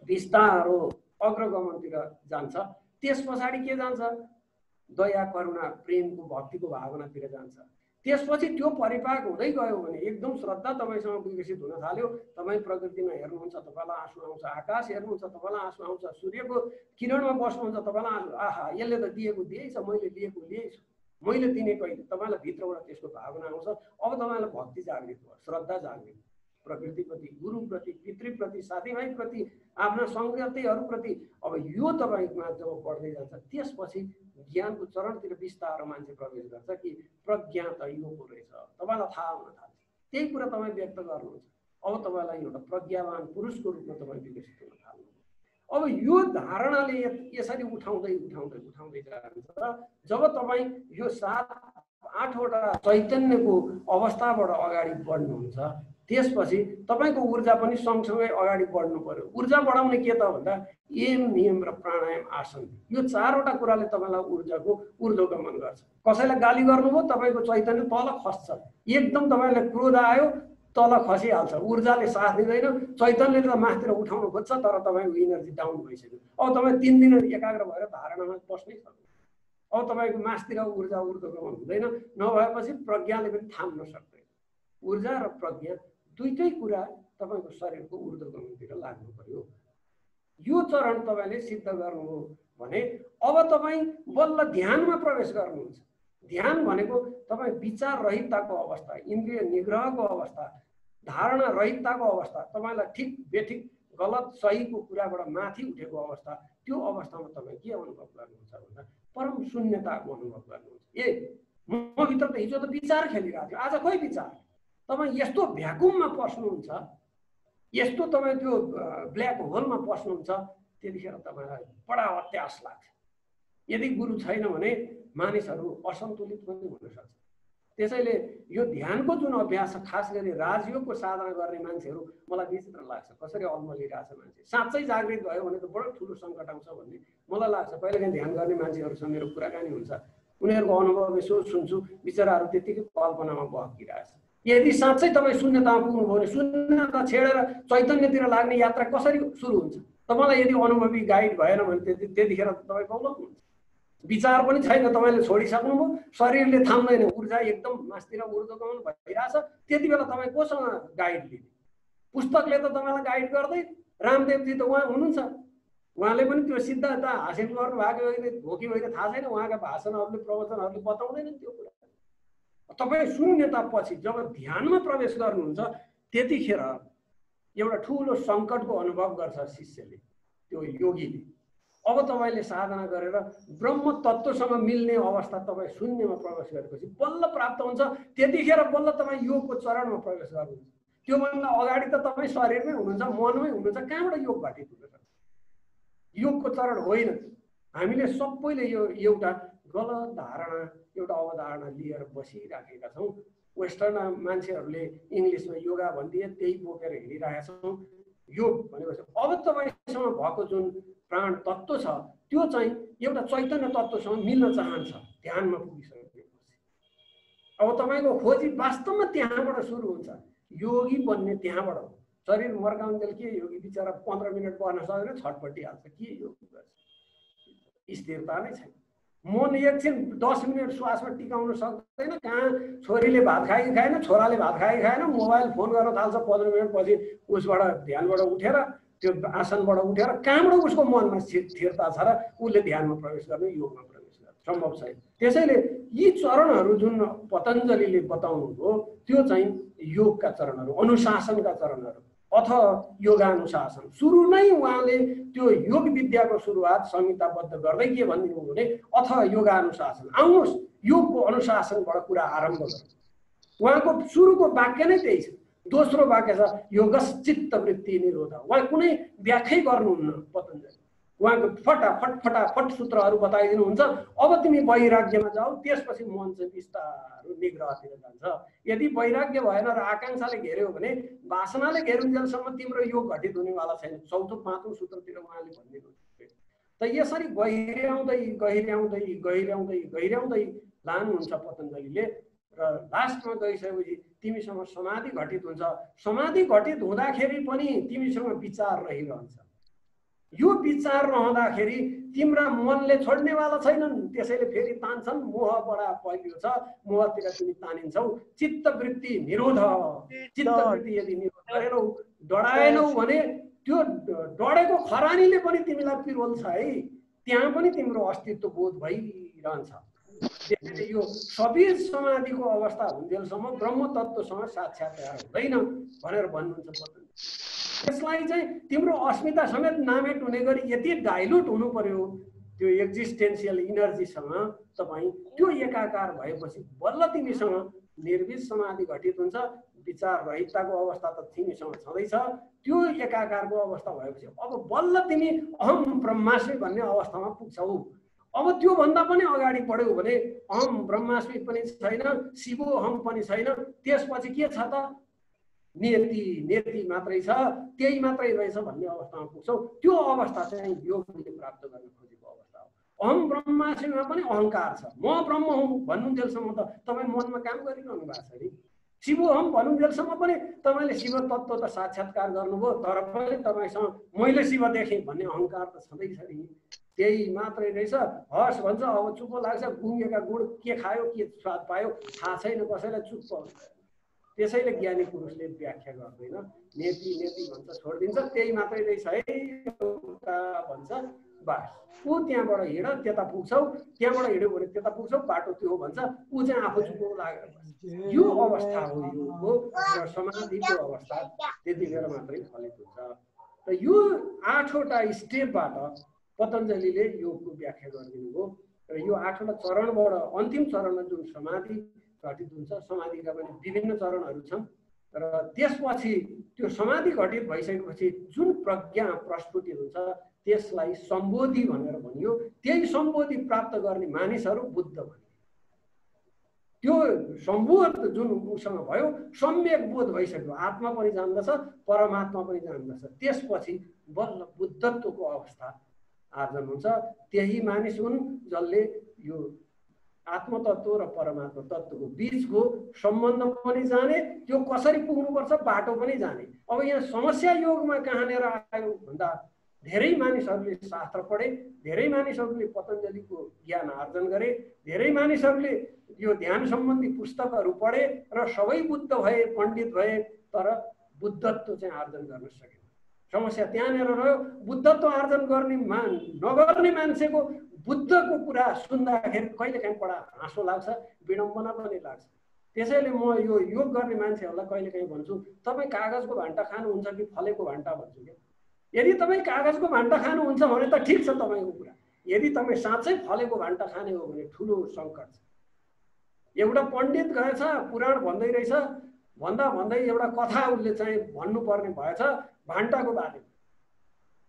बिस्तारो अग्रगमनतिर जान्छ। त्यस पछाडि के जान्छ, दया करुणा प्रेमको भक्तिको भावनातिर जान्छ। त्यसपछि त्यो परिपाक हुँदै गयो भने एकदम श्रद्धा तपाईसँग विकसित हुन थाल्यो। तपाईँ प्रकृतिमा हेर्नुहुन्छ तपाईँलाई आँसु आउँछ, आकाश हेर्नुहुन्छ तपाईँलाई आँसु आउँछ, सूर्यको किरणमा बस्नुहुन्छ तपाईँलाई आँसु, आहा यसले त दिएको दिएछ, मैले लिएको लिएछु, मैले दिने कहिले, तपाईँलाई भित्रबाट त्यसको भावना आउँछ। अब तपाईँलाई भक्ति जागृत भयो, श्रद्धा जागृत, प्रकृतिप्रति, गुरुप्रति, पितृप्रति, साथीभाइप्रति, आफ्ना सङ्गतिहरूप्रति। अब यो तपाईँमा जब बढ्दै जान्छ त्यसपछि ज्ञानको चरणतिर बिस्तारो मान्छे प्रवेश गर्छ कि प्रज्ञा त यो पो रहेछ, तपाईँलाई थाहा हुन थाल्छ। त्यही कुरा तपाईँ व्यक्त गर्नुहुन्छ। अब तपाईँलाई एउटा प्रज्ञावान पुरुषको रूपमा तपाईँ विकसित हुन थाल्नु। अब यो धारणाले यसरी उठाउँदै उठाउँदै उठाउँदै जान्छ। जब तपाईँ यो 7-8वटा चैतन्यको अवस्थाबाट अगाडि बढ्नुहुन्छ त्यसपछि तपाईँको ऊर्जा पनि सँगसँगै अगाडि बढ्नु पर्यो। ऊर्जा बढाउने के त भन्दा यम नियम र प्राणायाम आसन, यो 4वटा कुराले तपाईँलाई ऊर्जाको ऊर्ध्वगमन गर्छ। कसैलाई गाली गर्नुभयो तपाईँको चैतन्य तल खस्छ, एकदम तपाईँलाई क्रोध आयो तल खसिहाल्छ, ऊर्जाले साथ दिँदैन। चैतन्यले त माथितिर उठाउनु खोज्छ तर तपाईँको इनर्जी डाउन भइसक्यो। अब तपाईँ 3 दिन एकाग्र भएर धारणामा बस्नै सक्दैन। अब तपाईँको मासतिर ऊर्जा ऊर्ध्वगमन हुँदैन, नभएपछि प्रज्ञाले पनि थाम्न सक्दैन। ऊर्जा र प्रज्ञा दुईटै कुरा तपाईँको शरीरको ऊर्ध्वगमनतिर लाग्नु पर्यो। यो चरण तपाईँले सिद्ध गर्नुभयो भने अब तपाईँ बल्ल ध्यानमा प्रवेश गर्नुहुन्छ। ध्यान भनेको तपाईँ विचार रहितताको अवस्था, इन्द्रिय निग्रहको अवस्था, धारणा रहितताको अवस्था, तपाईँलाई ठिक बेठिक गलत सहीको कुराबाट माथि उठेको अवस्था। त्यो अवस्थामा तपाईँ के अनुभव गर्नुहुन्छ भन्दा परम शून्यताको अनुभव गर्नुहुन्छ। म भित्र त हिजो त विचार खेलिरहेको थियो, आज खोइ विचार। तपाईँ यस्तो भ्याकुममा पस्नुहुन्छ, यस्तो तपाईँ त्यो ब्ल्याक होलमा पस्नुहुन्छ, त्यतिखेर तपाईँलाई बडा अत्यास लाग्छ। यदि गुरु छैन भने मानिसहरू असन्तुलित पनि हुन सक्छ। त्यसैले यो ध्यानको जुन अभ्यास छ, खास गरी राजयोगको साधना गर्ने मान्छेहरू मलाई विचित्र लाग्छ, कसरी अल्मलिरहेछ मान्छे। साँच्चै जागृत भयो भने त बडो ठुलो सङ्कट आउँछ भन्ने मलाई लाग्छ। कहिलेकाहीँ ध्यान गर्ने मान्छेहरूसँग मेरो कुराकानी हुन्छ, उनीहरूको अनुभव यसो सुन्छु, बिचराहरू त्यतिकै कल्पनामा बहकिरहेछ। यदि साँच्चै तपाईँ शून्यतामा पुग्नुभयो भने शून्यता छेडेर चैतन्यतिर लाग्ने यात्रा कसरी सुरु हुन्छ? तपाईँलाई यदि अनुभवी गाइड भएन भने त्यतिखेर तपाईँ बौलक हुन्छ। विचार पनि छैन, तपाईँले छोडिसक्नुभयो, शरीरले थाम्दैन, ऊर्जा एकदम मासतिर ऊर्ध्वगमन भइरहेछ। त्यति बेला तपाईँ कोसँग गाइड लिने? पुस्तकले त तपाईँलाई गाइड गर्दै, रामदेवजी त उहाँ हुनुहुन्छ, उहाँले पनि त्यो सिद्धता हासिल गर्नु भएको हो कि होइन थाहा छैन। उहाँका भाषणहरूले, प्रवचनहरूले बताउँदैनन् त्यो कुरा। तपाईँ शून्यता पछि जब ध्यानमा प्रवेश गर्नुहुन्छ त्यतिखेर एउटा ठुलो सङ्कटको अनुभव गर्छ शिष्यले, त्यो योगीले। अब तपाईँले साधना गरेर ब्रह्म तत्त्वसँग मिल्ने अवस्था तपाईँ शून्यमा प्रवेश गरेपछि बल्ल प्राप्त हुन्छ। त्यतिखेर बल्ल तपाईँ योगको चरणमा प्रवेश गर्नुहुन्छ। त्योभन्दा अगाडि त तपाईँ शरीरमै हुनुहुन्छ, मनमै हुनुहुन्छ, कहाँबाट योग घटित हुन सक्छ? योगको चरण होइन। हामीले सबैले यो एउटा गलत धारणा, एउटा अवधारणा लिएर बसिराखेका छौँ। वेस्टर्न मान्छेहरूले इङ्ग्लिसमा योगा भनिदिए, त्यही बोकेर हिँडिरहेका छौँ। योग भनेपछि अब तपाईँसँग भएको जुन प्राण तत्त्व छ त्यो चाहिँ एउटा चैतन्य तत्त्वसँग मिल्न चाहन्छ। ध्यानमा पुगिसकेपछि अब तपाईँको खोजी वास्तवमा त्यहाँबाट सुरु हुन्छ। योगी बन्ने त्यहाँबाट हो। शरीर मर्काउन्जेल के योगी बिचरा 15 मिनट बस्न सक्दैन, छटपटिहाल्छ। के योग गर्छ? स्थिरता नै छैन। मन एकछिन 10 मिनट श्वासमा टिकाउन सक्दैन। कहाँ छोरीले भात खाइ खाएन, छोराले भात खाइ खाएन, मोबाइल फोन गर्न थाल्छ 15 मिनटपछि उसबाट ध्यानबाट उठेर, त्यो आसनबाट उठेर कहाँबाट उसको मनमा स्थिरता छ र उसले ध्यानमा प्रवेश गर्ने, योगमा प्रवेश गर्ने सम्भव छैन। त्यसैले यी चरणहरू जुन पतञ्जलिले बताउनु हो त्यो चाहिँ योगका चरणहरू, अनुशासनका चरणहरू अथवा योगानुशासन। सुरु नै उहाँले त्यो योग विद्याको सुरुवात संहिताबद्ध गर्दै के भनिदिनु भने अथवा योगानुशासन। आउनुहोस् योगको अनुशासनबाट कुरा आरम्भ गरौँ। उहाँको सुरुको वाक्य नै त्यही छ। दोस्रो वाक्य छ योगश्चित्त वृत्ति निरोध। उहाँ कुनै व्याख्या गर्नुहुन्न पतञ्जलि, उहाँको फटाफट सूत्रहरू बताइदिनुहुन्छ। अब तिमी वैराग्यमा जाऊ, त्यसपछि मन चाहिँ बिस्तारो निग्रहतिर जान्छ। यदि वैराग्य भएन र आकाङ्क्षाले घेर्यो भने, वासनाले घेरुन्जेलसम्म तिम्रो योग घटित हुनेवाला छैन। चौथो पाँचौं सूत्रतिर उहाँले भनिदिनुहुन्छ। त यसरी गहिर्याउँदै गहिर्याउँदै गहिर्याउँदै गहिर्याउँदै लानुहुन्छ पतञ्जलिले र लास्टमा गइसकेपछि तिमीसँग समाधि घटित हुन्छ। समाधि घटित हुँदाखेरि पनि तिमीसँग विचार रहिरहन्छ। यो विचार रहँदाखेरि तिम्रा मनले छोड्नेवाला छैनन्, त्यसैले फेरि तान्छन्। मोह बडा पहिलो छ, मोहतिर तिमी तानिन्छौ। चित्तवृत्ति निरोध, चित्तवृत्ति यदि निरोध गरेनौ, डढाएनौ भने त्यो डढेको खरानीले पनि तिमीलाई पिरोल्छ है, त्यहाँ पनि तिम्रो अस्तित्व बोध भइरहन्छ। त्यसैले यो सबीज समाधिको अवस्था हुन्जेलसम्म ब्रह्म तत्त्वसँग साक्षात्कार हुँदैन भनेर भन्नुहुन्छ पतञ्जलि। त्यसलाई चाहिँ तिम्रो अस्मिता समेत नामेट हुने गरी यति डाइल्युट हुनु पर्यो त्यो एक्जिस्टेन्सियल इनर्जीसँग। तपाईँ त्यो एकाकार भएपछि बल्ल तिमीसँग निर्विष समाधि घटित हुन्छ। विचार रहितताको अवस्था त तिमीसँग छँदैछ, त्यो एकाकारको अवस्था भएपछि अब बल्ल तिमी अहम ब्रह्मास्मि भन्ने अवस्थामा पुग्छौ। अब त्यो भन्दा पनि अगाडि बढ्यौ भने अहम ब्रह्मास्मि पनि छैन, शिवो अहम पनि छैन, त्यसपछि के छ त? नियति, नियति मात्रै छ, त्यही मात्रै रहेछ भन्ने अवस्थामा पुग्छौ। त्यो अवस्था चाहिँ योगले प्राप्त गर्न खोजेको अवस्था हो। अहम ब्रह्मास्मिमा पनि अहङ्कार छ। म ब्रह्म हुँ भन्नुन्जेलसम्म त तपाईँ मनमा काम गरिरहनु भएको छ नि। शिव अहम भन्नुन्जेलसम्म पनि तपाईँले शिव तत्त्व त साक्षात्कार गर्नुभयो, तर पनि तपाईँसँग मैले शिव देखेँ भन्ने अहङ्कार त छँदैछ नि। त्यही मात्रै रहेछ। हस् भन्छ, अब चुप्पो लाग्छ, गुङ्गेका गुड के खायो, के स्वाद पायो थाहा छैन कसैलाई, चुप्पो हुन्छ। त्यसैले ज्ञानी पुरुषले व्याख्या गर्दैन, नेति नेति भन्छ, छोडिदिन्छ, त्यही मात्रै रहेछ है भन्छ, बास। ऊ त्यहाँबाट हिँड, त्यता पुग्छौ, त्यहाँबाट हिँड्यो भने त्यता पुग्छौ, बाटो त्यो हो भन्छ। ऊ चाहिँ आफू चुप्पो लागेर बस्छ। यो अवस्था हो योगको र समाधिको अवस्था। त्यति बेला मात्रै फलित हुन्छ। र यो 8वटा स्टेपबाट पतञ्जलिले योगको व्याख्या गरिदिनु हो। र यो 8वटा चरणबाट अन्तिम चरणमा जुन समाधि घटित हुन्छ, समाधिका पनि विभिन्न चरणहरू छन्। र त्यसपछि त्यो समाधि घटित भइसकेपछि जुन प्रज्ञा प्रस्फुटित हुन्छ त्यसलाई सम्बोधि भनेर भनियो। त्यही सम्बोधि प्राप्त गर्ने मानिसहरू बुद्ध भनियो। त्यो सम्बोध जुन उसँग भयो, सम्यक बोध भइसक्यो, आत्मा पनि जान्दछ, परमात्मा पनि जान्दछ, त्यसपछि बल्ल बुद्धत्वको अवस्था आर्जन हुन्छ। त्यही मानिस हुन् जसले यो आत्मतत्व र परमात्मा तत्त्वको बीचको सम्बन्ध पनि जाने, त्यो कसरी पुग्नुपर्छ बाटो पनि जाने। अब यहाँ समस्या योगमा कहाँनिर आयो भन्दा धेरै मानिसहरूले शास्त्र पढे, धेरै मानिसहरूले पतञ्जलिको ज्ञान आर्जन गरे, धेरै मानिसहरूले यो ध्यान सम्बन्धी पुस्तकहरू पढे र सबै बुद्ध भए, पण्डित भए, तर बुद्धत्व चाहिँ आर्जन गर्न सकेन। समस्या त्यहाँनिर रह्यो। बुद्धत्व आर्जन नगर्ने मान्छेको बुद्धको कुरा सुन्दाखेरि कहिलेकाहीँ बडा हाँसो लाग्छ, विडम्बना पनि लाग्छ। त्यसैले म यो योग गर्ने मान्छेहरूलाई कहिलेकाहीँ भन्छु, तपाईँ कागजको भान्टा खानुहुन्छ कि फलेको भान्टा भन्छु क्या। यदि तपाईँ कागजको भान्टा खानुहुन्छ भने त ठिक छ तपाईँको कुरा। यदि तपाईँ साँच्चै फलेको भान्टा खाने हो भने ठुलो सङ्कट छ। एउटा पण्डित गएछ, पुराण भन्दै रहेछ, भन्दा भन्दै एउटा कथा उसले चाहिँ भन्नुपर्ने भएछ भान्टाको बारेमा।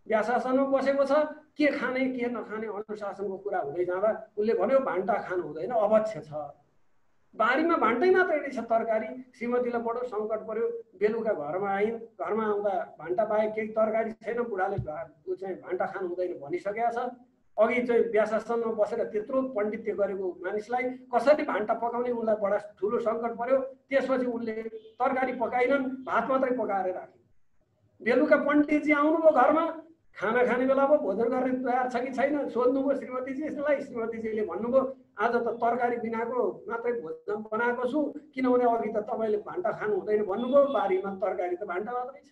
व्यासासनमा बसेको छ, के खाने के नखाने अनुशासनको कुरा हुँदै जाँदा उसले भन्यो भान्टा खानु हुँदैन, अवश्य छ। बारीमा भान्टै मात्रै रहेछ तरकारी। श्रीमतीलाई बडो सङ्कट पर्यो। बेलुका घरमा आइन्, घरमा आउँदा भान्टा बाहेक केही तरकारी छैन। बुढाले ऊ चाहिँ भान्टा खानु हुँदैन भनिसकेको छ। अघि चाहिँ व्यासासनमा बसेर त्यत्रो पण्डित्य गरेको मानिसलाई कसरी भान्टा पकाउने उनलाई बडा ठुलो सङ्कट पर्यो। त्यसपछि उनले तरकारी पकाइनन्, भात मात्रै पकाएर राखे। बेलुका पण्डितजी आउनुभयो घरमा, खाना खाने बेला अब भोजन गर्ने तयार छ कि छैन सोध्नुभयो श्रीमतीजीलाई। श्रीमतीजीले भन्नुभयो आज त तरकारी बिनाको मात्रै भोजन बनाएको छु, किनभने अघि त तपाईँले भान्टा खानु हुँदैन भन्नुभयो, बारीमा तरकारी त भान्टा मात्रै छ।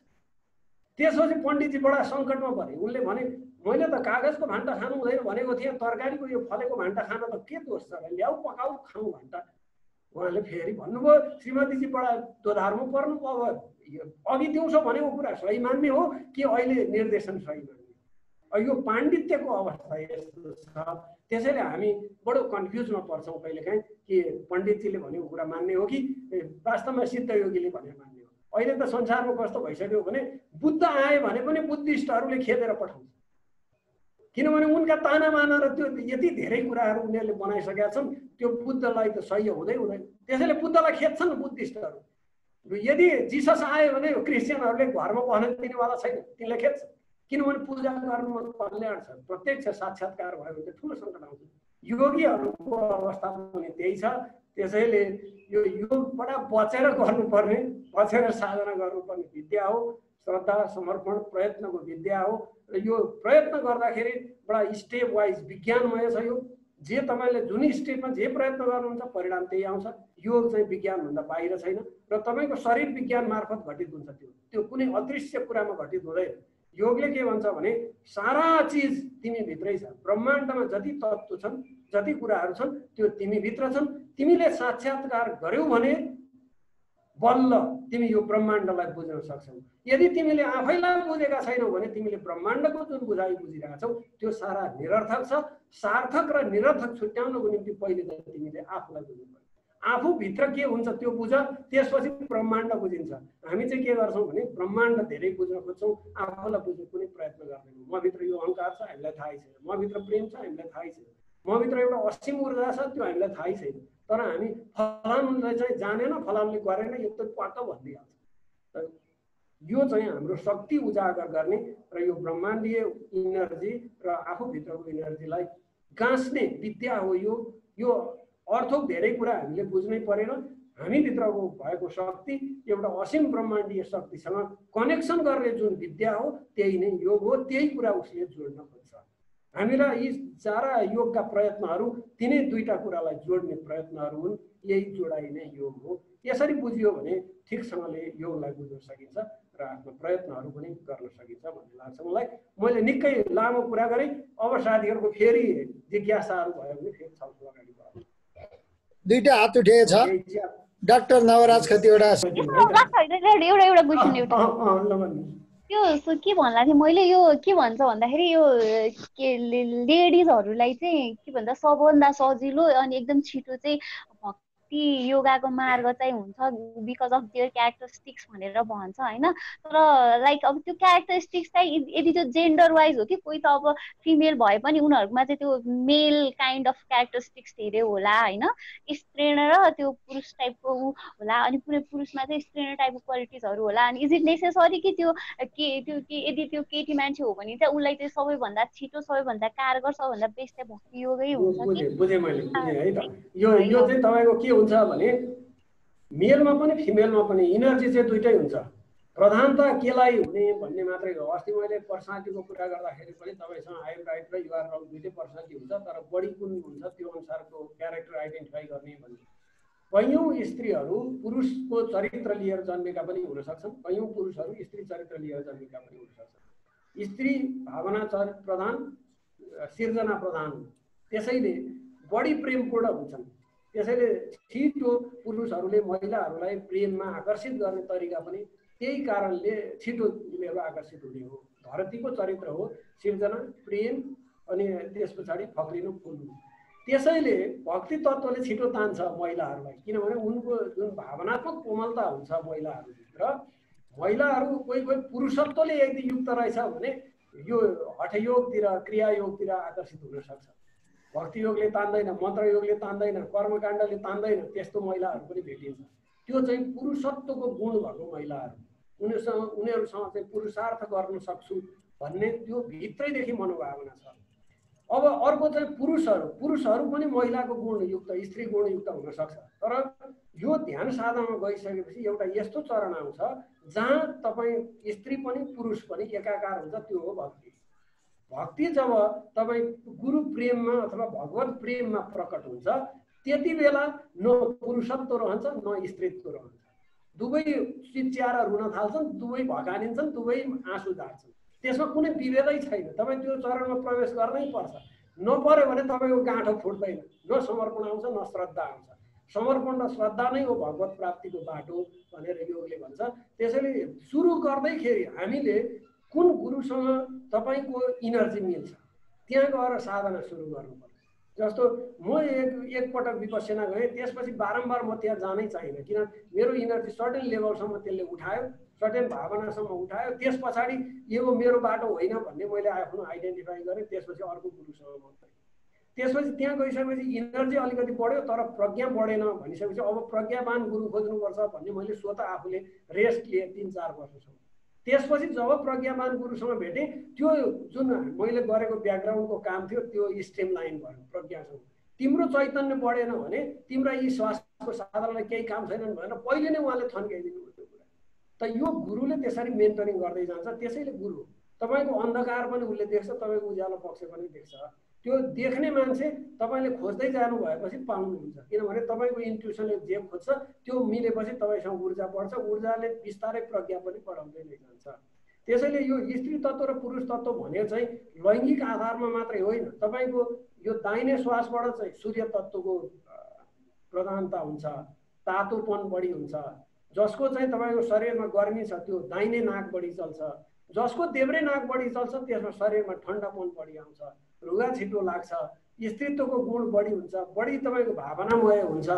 त्यसपछि पण्डितजी बडा सङ्कटमा परे। उनले भने मैले त कागजको भान्टा खानु हुँदैन भनेको थिएँ, तरकारीको यो फलेको भान्टा खान त के दोष छ, ल्याऊ पकाऊ खाऊ भान्टा। उहाँले फेरि भन्नुभयो, श्रीमतीजी बडा दोधारमा पर्नु। अब अघि दिउँसो भनेको कुरा सही मान्ने हो कि अहिले निर्देशन सही मान्ने? यो पाण्डित्यको अवस्था यस्तो छ। त्यसैले हामी बडो कन्फ्युजमा पर्छौँ कहिलेकाहीँ कि पण्डितजीले भनेको कुरा मान्ने हो कि वास्तवमा सिद्धयोगीले भनेको मान्ने हो। अहिले त संसारमा कस्तो भइसक्यो भने बुद्ध आए भने पनि बुद्धिस्टहरूले खेदेर पठाउँछ, किनभने उनका ताना माना र त्यो यति धेरै कुराहरू उनीहरूले बनाइसकेका छन्, त्यो बुद्धलाई त सही हुँदै हुँदैन। त्यसैले बुद्धलाई खेद्छन् बुद्धिस्टहरू। यदि जिसस आयो भने क्रिस्चियनहरूले घरमा बस्न दिनेवाला छैन, तिनले खेद्छ, किनभने पूजा गर्नुमा कल्याण छ। प्रत्यक्ष साक्षात्कार भयो भने ठुलो सङ्कट आउँछ। योगीहरूको अवस्था पनि त्यही छ। त्यसैले यो योगबाट बचेर गर्नुपर्ने, बचेर साधना गर्नुपर्ने विद्या हो। श्रद्धा समर्पण प्रयत्नको विद्या हो र यो प्रयत्न गर्दाखेरि बडा स्टेप वाइज विज्ञानमय छ यो जे तपाईले जुन स्टेपमा जे प्रयत्न गर्नुहुन्छ परिणाम त्यही आउँछ योग चाहिँ विज्ञानभन्दा बाहिर छैन र तपाईको शरीर विज्ञान मार्फत घटित हुन्छ त्यो कुनै अदृश्य कुरामा घटित हुँदैन योगले के भन्छ भने सारा चीज तिमी भित्रै छ ब्रह्माण्डमा जति तत्त्व छन् जति कुराहरू छन् त्यो तिमी भित्र छन् तिमीले साक्षात्कार गर्यौ भने बल्ल तिमी यो ब्रह्माण्डलाई बुझ्न सक्छौ यदि तिमीले आफैलाई बुझेका छैनौ भने तिमीले ब्रह्माण्डको जुन बुझाइ बुझिरहेका छौ त्यो सारा निरर्थक छ सार्थक र निरर्थक छुट्याउनको निम्ति पहिले त तिमीले आफूलाई बुझ्नु पर्छ आफू भित्र के हुन्छ त्यो बुझ त्यसपछि ब्रह्माण्ड बुझिन्छ हामी चाहिँ के गर्छौं भने ब्रह्माण्ड धेरै बुझ्न खोज्छौं आफूलाई बुझ्ने कुनै प्रयत्न गर्दैनौं म भित्र यो अहंकार छ हामीलाई थाहै छैन म भित्र प्रेम छ हामीलाई थाहै छैन म भित्र एउटा असीम ऊर्जा छ त्यो हामीलाई थाहै छैन तर हामी फलानुलाई चाहिँ जानेन फलानुले गरेन यो त पक्क भनिदिइहाल्छ यो चाहिँ हाम्रो शक्ति उजागर गर्ने र यो ब्रह्माण्डीय इनर्जी र आफू भित्रको इनर्जीलाई गाँस्ने विद्या हो यो अर्थक धेरै कुरा हामीले बुझ्नै परेन हामी भित्रको भएको शक्ति एउटा असीम ब्रह्माण्डीय शक्तिसँग कनेक्सन गर्ने जुन विद्या हो त्यही नै योग हो त्यही कुरा उसले जोड्न खोज्छ हामीलाई यी सारा योगका प्रयत्नहरू तिनै दुईटा कुरालाई जोड्ने प्रयत्नहरू हुन् यही जोडाइ नै योग हो यसरी बुझियो भने ठिकसँगले योगलाई बुझ्न सकिन्छ र आफ्नो प्रयत्नहरू पनि गर्न सकिन्छ भन्ने लाग्छ मलाई मैले निकै लामो कुरा गरेँ अब साथीहरूको फेरि जिज्ञासाहरू भयो भने फेरि छलफल अगाडि बढाउँ दुईटा हात उठेको छ डाक्टर नवराज खतिवडा एउटा क्वेसन यो के भन्ला थिएँ मैले यो के भन्छ भन्दाखेरि यो लेडिजहरूलाई चाहिँ के भन्छ सबभन्दा सजिलो अनि एकदम छिटो चाहिँ योगाको मार्ग चाहिँ हुन्छ बिकज अफ देयर क्यारेक्टरिस्टिक्स भनेर भन्छ हैन तर लाइक अब त्यो क्यारेक्टरिस्टिक्स चाहिँ यदि त्यो जेन्डर वाइज हो कि कोही त अब फिमेल भए पनि उनीहरुमा चाहिँ त्यो मेल काइन्ड अफ क्यारेक्टरिस्टिक्स धेरै होला हैन स्त्रीण र त्यो पुरुष टाइपको होला अनि कुनै पुरुषमा चाहिँ स्त्रीण टाइपको क्वालिटिजहरु होला अनि इज इट नेसेसरी कि त्यो यदि त्यो केटी मान्छे हो भने चाहिँ उलाई चाहिँ सबैभन्दा छिटो सबैभन्दा कारगर सबैभन्दा बेस्ट चाहिँ भक्ति योगै हुन्छ कि बुझे मैले बुझे है त यो चाहिँ तपाईको के हुन्छ भने मेलमा पनि फिमेलमा पनि इनर्जी चाहिँ दुईटै हुन्छ प्रधानता केलाई हुने भन्ने मात्रै हो अस्ति मैले पर्सनालिटीको कुरा गर्दाखेरि पनि तपाईसँग आई एम राइट र यु आर रङ दुईटै पर्सनालिटी हुन्छ तर बढी कुन हुन्छ त्यो अनुसारको क्यारेक्टर आइडेन्टिफाई गर्ने भन्ने कयौं स्त्रीहरू पुरुषको चरित्र लिएर जन्मेका पनि हुन सक्छन् कयौं पुरुषहरू स्त्री चरित्र लिएर जन्मेका पनि हुन सक्छन् स्त्री भावना प्रधान सिर्जना प्रधान त्यसैले बढी प्रेमपूर्ण हुन्छन् त्यसैले छिटो पुरुषहरूले महिलाहरूलाई प्रेममा आकर्षित गर्ने तरिका पनि त्यही कारणले छिटो उनीहरू आकर्षित हुने हो धरतीको चरित्र हो सिर्जना प्रेम अनि त्यसपछि फक्रिनु फुल्नु त्यसैले भक्ति तत्त्वले छिटो तान्छ महिलाहरूलाई किनभने उनको जुन भावनात्मक कोमलता हुन्छ महिलाहरूभित्र महिलाहरू कोही पुरुषत्वले यदि युक्त रहेछ भने यो हठयोगतिर क्रियायोगतिर आकर्षित हुन सक्छ भक्ति योगले तान्दैन मन्त्र योगले तान्दैन कर्मकाण्डले तान्दैन त्यस्तो महिलाहरू पनि भेटिन्छ त्यो चाहिँ पुरुषत्वको गुण भएको महिलाहरू उनीहरूसँग चाहिँ पुरुषार्थ गर्न सक्छु भन्ने त्यो भित्रैदेखि मनोभावना छ अब अर्को चाहिँ पुरुषहरू पनि महिलाको गुणयुक्त स्त्री गुणयुक्त हुन सक्छ तर यो ध्यान साधनामा गइसकेपछि एउटा यस्तो चरण आउँछ जहाँ तपाईँ स्त्री पनि पुरुष पनि एकाकार हुन्छ त्यो हो भक्ति भक्ति जब तपाईँ गुरु प्रेममा अथवा भगवत प्रेममा प्रकट हुन्छ त्यति बेला न पुरुषत्व रहन्छ न स्त्रीत्व रहन्छ दुवै चिच्याएर रुन थाल्छन् दुवै भगानिन्छन् दुवै आँसु झार्छन् त्यसमा कुनै विभेदै छैन तपाईँ त्यो चरणमा प्रवेश गर्नै पर्छ नपर्यो भने तपाईँको गाँठो फुट्दैन न समर्पण आउँछ न श्रद्धा आउँछ समर्पण र श्रद्धा नै हो भगवत प्राप्तिको बाटो भनेर योगले भन्छ त्यसैले सुरु गर्दैखेरि हामीले कुन गुरुसँग तपाईको इनर्जी मिल्छ त्यहाँ गएर साधना सुरु गर्नुपर्छ जस्तो म एकपटक विपश्यना गएँ त्यसपछि बारम्बार म त्यहाँ जानै चाहिन किन मेरो इनर्जी सर्टेन लेभलसम्म त्यसले उठायो सर्टेन भावनासम्म उठायो त्यस पछाडि यो मेरो बाटो होइन भन्ने मैले आफ्नो आइडेन्टिफाई गरेँ त्यसपछि अर्को गुरुसँग मात्रै त्यसपछि त्यहाँ गइसकेपछि इनर्जी अलिकति बढ्यो तर प्रज्ञा बढेन भनिसकेपछि अब प्रज्ञावान गुरु खोज्नुपर्छ भन्ने मैले स्वतः आफूले रेस्ट लिएँ 3-4 वर्षसम्म त्यसपछि जब प्रज्ञावान गुरुसँग भेटेँ त्यो जुन मैले गरेको ब्याकग्राउन्डको काम थियो त्यो स्ट्रिम लाइन भयो प्रज्ञासँग तिम्रो चैतन्य बढेन भने तिम्रो यी श्वासको साधनालाई केही काम छैनन् भनेर पहिले नै उहाँले थन्काइदिनु त्यो कुरा त यो गुरुले त्यसरी मेन्टरिङ गर्दै जान्छ। त्यसैले गुरु तपाईको अन्धकार पनि उसले देख्छ, तपाईको उज्यालो पक्ष पनि देख्छ। त्यो देख्ने मान्छे तपाईले खोज्दै जानु भएपछि पाउनुहुन्छ, किनभने तपाईको इन्ट्युसनले जे खोज्छ त्यो मिलेपछि तपाईसँग ऊर्जा बढ्छ, ऊर्जाले बिस्तारै प्रज्ञा पनि बढाउँदै जान्छ। त्यसैले यो स्त्री तत्त्व र पुरुष तत्त्व भने चाहिँ लैङ्गिक आधारमा मात्रै होइन, तपाईको यो दाहिने श्वासबाट चाहिँ सूर्य तत्त्वको प्रधानता हुन्छ, तातोपन बढी हुन्छ। जसको चाहिँ तपाईको शरीरमा गर्मी छ त्यो दाहिने नाक बढी चल्छ, जसको देब्रे नाक बढी चल्छ त्यसमा शरीरमा ठन्डापन बढी आउँछ, रुगा छिटो लाग्छ, स्त्रीत्वको गुण बढी हुन्छ, बढी तपाईको भावनामय हुन्छ।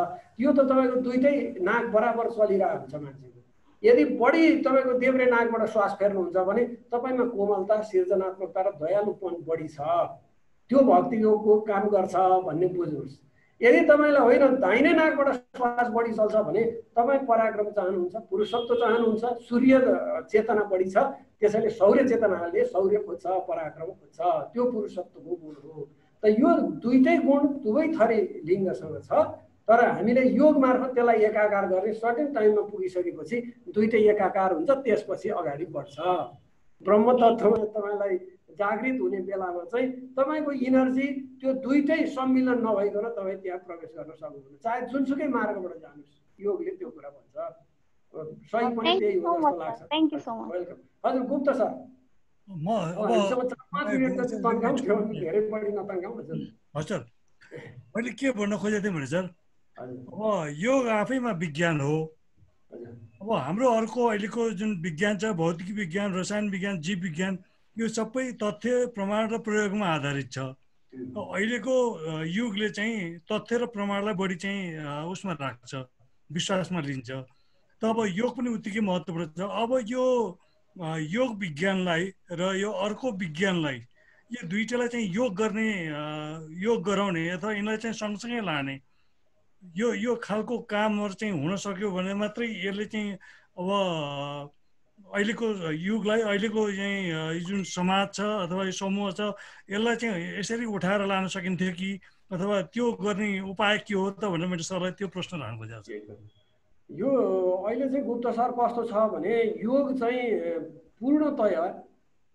यो त तपाईको दुईटै नाक बराबर चलिरहेको हुन्छ मान्छेको। यदि बढी तपाईको देब्रे नाकबाट श्वास फेर्नुहुन्छ भने तपाईमा कोमलता, सृजनात्मकता र दयालुपन बढी छ, त्यो भक्ति योगको काम गर्छ भन्ने बुझ्नुहोस्। यदि तपाईलाई होइन दाहिने नाकबाट श्वास बढी चल्छ भने तपाई पराक्रम चाहनुहुन्छ, पुरुषत्व चाहनुहुन्छ, सूर्य चेतना बढी छ, त्यसैले सौर्य चेतनाले शौर्य खोज्छ, पराक्रम खोज्छ, त्यो पुरुषत्वको गुण हो। त यो दुईटै गुण दुवै थरी लिङ्गसँग छ, तर हामीले योग मार्फत त्यसलाई एकाकार गर्ने सर्टेन टाइममा पुगिसकेपछि दुईटै एकाकार हुन्छ, त्यसपछि अगाडि बढ्छ। ब्रह्म तत्त्वमा तपाईलाई जागृत हुने बेलामा चाहिँ तपाईको इनर्जी त्यो दुईटै सम्मिलन नभइकन तपाई त्यहाँ प्रवेश गर्न सक्नुहुन्न, चाहे जुनसुकै मार्गबाट जानुस्। योगले त्यो कुरा भन्छ, सही पनि त्यही हो जस्तो लाग्छ। वेलकम। हजुर गुप्ता सर, म धेरै बढी नतन्काउँ हजुर। हजुर मैले के भन्न खोजेको थिएँ भने सर, अब योग आफैमा विज्ञान हो। अब हाम्रो अर्को अहिलेको जुन विज्ञान छ, भौतिक विज्ञान, रसायन विज्ञान, जीव विज्ञान, यो सबै तथ्य प्रमाण र प्रयोगमा आधारित छ। अहिलेको युगले चाहिँ तथ्य र प्रमाणलाई बढी चाहिँ उसमा राख्छ, विश्वासमा लिन्छ। त अब योग पनि उत्तिकै महत्त्वपूर्ण छ। अब यो योग विज्ञानलाई र यो अर्को विज्ञानलाई, यो दुईटालाई चाहिँ योग गर्ने, योग गराउने अथवा यिनलाई चाहिँ सँगसँगै लाने यो खालको कामहरू चाहिँ हुन सक्यो भने मात्रै यसले चाहिँ अब अहिलेको युगलाई, अहिलेको चाहिँ जुन समाज छ अथवा यो समूह छ यसलाई चाहिँ यसरी उठाएर लान सकिन्थ्यो कि, अथवा त्यो गर्ने उपाय के हो त भनेर मैले सरलाई त्यो प्रश्न राख्न खोजेको छु। यो अहिले चाहिँ गुप्ता सर कस्तो छ भने योग चाहिँ पूर्णतया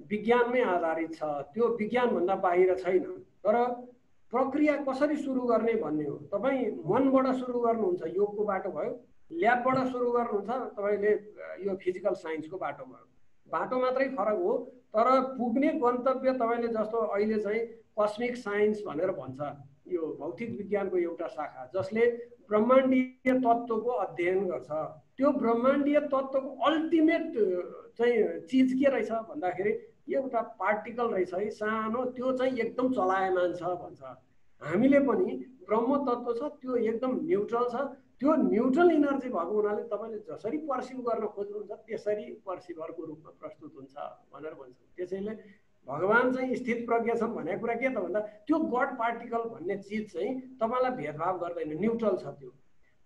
विज्ञानमै आधारित छ, त्यो विज्ञानभन्दा बाहिर छैन। तर प्रक्रिया कसरी सुरु गर्ने भन्ने हो। तपाईँ मनबाट सुरु गर्नुहुन्छ, योगको बाटो भयो, ल्याबबाट सुरु गर्नुहुन्छ, तपाईँले यो फिजिकल साइन्सको बाटो भयो, बाटो मात्रै फरक हो। तर पुग्ने गन्तव्य तपाईँले जस्तो अहिले चाहिँ कस्मिक साइन्स भनेर भन्छ, यो भौतिक विज्ञानको एउटा शाखा जसले ब्रह्माण्डीय तत्त्वको अध्ययन गर्छ। त्यो ब्रह्माण्डीय तत्त्वको अल्टिमेट चाहिँ चिज के रहेछ भन्दाखेरि एउटा पार्टिकल रहेछ है सानो, त्यो चाहिँ एकदम चलायमान छ भन्छ। हामीले पनि ब्रह्म तत्त्व छ, त्यो एकदम न्युट्रल छ। त्यो न्युट्रल इनर्जी भएको हुनाले तपाईँले जसरी पर्सिभ गर्न खोज्नुहुन्छ त्यसरी पर्सिभरको रूपमा प्रस्तुत हुन्छ भनेर भन्छ। त्यसैले भगवान चाहिँ स्थित प्रज्ञ छन् भनेको कुरा के त भन्दा त्यो गड पार्टिकल भन्ने चिज चाहिँ तपाईँलाई भेदभाव गर्दैन, न्युट्रल छ।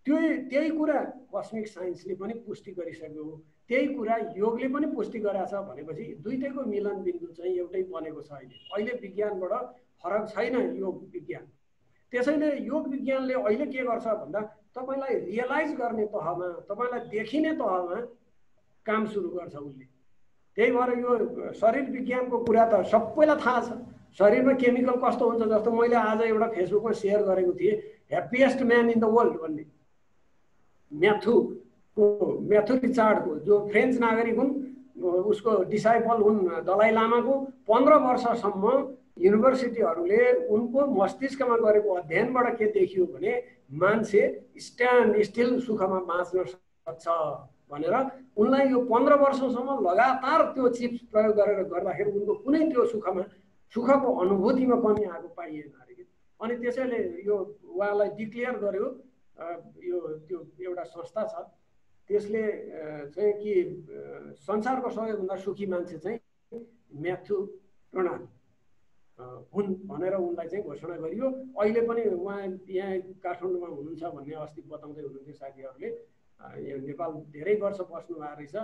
त्यही कुरा कस्मिक साइन्सले पनि पुष्टि गरिसक्यो, त्यही कुरा योगले पनि पुष्टि गरेको छ भनेपछि दुईटैको मिलन बिन्दु चाहिँ एउटै बनेको छ। अहिले विज्ञानबाट फरक छैन योग विज्ञान। त्यसैले योग विज्ञानले अहिले के गर्छ भन्दा तपाईलाई रियलाइज गर्ने तहमा, तपाईलाई देखिने तहमा काम सुरु गर्छ उसले। त्यही भएर यो शरीर विज्ञानको कुरा त सबैलाई थाहा छ, शरीरमा केमिकल कस्तो हुन्छ। जस्तो मैले आज एउटा फेसबुकमा सेयर गरेको थिएँ, happiest man in the world भन्ने, म्याथु रिचार्डको, जो फ्रेन्च नागरिक हुन्, उसको डिसाइपल हुन् दलाई लामाको। 15 वर्षसम्म युनिभर्सिटीहरूले उनको मस्तिष्कमा गरेको अध्ययनबाट के देखियो भने मान्छे स्ट्यान्ड स्टिल सुखमा बाँच्न सक्छ भनेर उनलाई यो 15 वर्षसम्म लगातार त्यो चिप्स प्रयोग गरेर गर्दाखेरि उनको कुनै त्यो सुखको अनुभूतिमा कमी आएको पाइएन अरे। अनि त्यसैले यो उहाँलाई डिक्लेयर गर्यो, यो त्यो एउटा संस्था छ त्यसले चाहिँ कि संसारको सबैभन्दा सुखी मान्छे चाहिँ म्याथ्यु प्रणा हुन् भनेर उनलाई चाहिँ घोषणा गरियो। अहिले पनि उहाँ यहाँ काठमाडौँमा हुनुहुन्छ भन्ने अस्ति बताउँदै हुनुहुन्थ्यो साथीहरूले। यो नेपाल धेरै वर्ष बस्नु भएको रहेछ,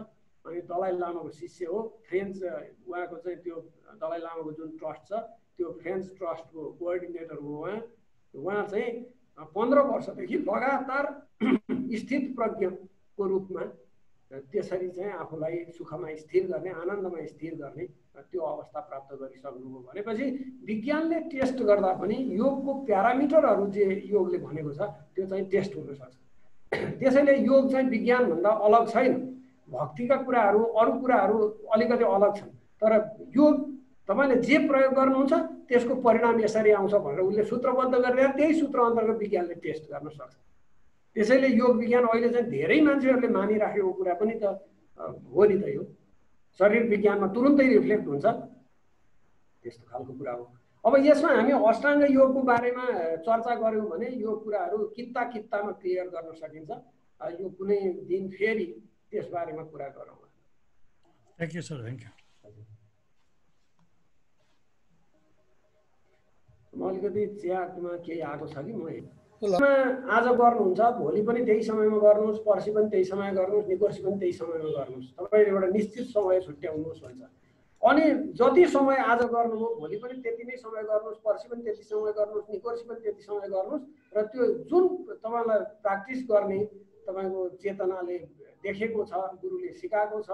अनि दलाई लामाको शिष्य हो। फ्रेन्च उहाँको चाहिँ त्यो दलाई लामाको जुन ट्रस्ट छ त्यो फ्रेन्च ट्रस्टको कोअर्डिनेटर हो उहाँ चाहिँ 15 वर्षदेखि लगातार स्थित प्रज्ञको रूपमा त्यसरी चाहिँ आफूलाई सुखमा स्थिर गर्ने, आनन्दमा स्थिर गर्ने त्यो अवस्था प्राप्त गरिसक्नुभयो भनेपछि विज्ञानले टेस्ट गर्दा पनि योगको प्यारामिटरहरू जे योगले भनेको छ त्यो चाहिँ टेस्ट हुन सक्छ। त्यसैले योग चाहिँ विज्ञानभन्दा अलग छैन। भक्तिका कुराहरू, अरू कुराहरू अलिकति अलग छन्, तर योग तपाईँले जे प्रयोग गर्नुहुन्छ त्यसको परिणाम यसरी आउँछ भनेर उसले सूत्रबद्ध गरेर त्यही सूत्र अन्तर्गत विज्ञानले टेस्ट गर्न सक्छ। त्यसैले योग विज्ञान अहिले चाहिँ धेरै मान्छेहरूले मानिराखेको कुरा पनि त हो नि त। यो शरीर विज्ञानमा तुरुन्तै रिफ्लेक्ट हुन्छ, त्यस्तो खालको कुरा हो। अब यसमा हामी अष्टाङ्ग योगको बारेमा चर्चा गऱ्यौँ भने यो कुराहरू कित्ता कित्तामा क्लियर गर्न सकिन्छ। यो कुनै दिन फेरि त्यसबारेमा कुरा गरौँ। Thank you sir, thank you. म अलिकति चियामा केही आएको छ कि म आज गर्नुहुन्छ, भोलि पनि त्यही समयमा गर्नुहोस्, पर्सि पनि त्यही समय गर्नुहोस्, निकोर्सि पनि त्यही समयमा गर्नुहोस्। तपाईँले एउटा निश्चित समय छुट्याउनुहोस् भन्छ। अनि जति समय आज गर्नुभयो भोलि पनि त्यति नै समय गर्नुहोस्, पर्सि पनि त्यति समय गर्नुहोस्, निकोर्सि पनि त्यति समय गर्नुहोस्। र त्यो जुन तपाईँलाई प्र्याक्टिस गर्ने तपाईँको चेतनाले देखेको छ, गुरुले सिकाएको छ,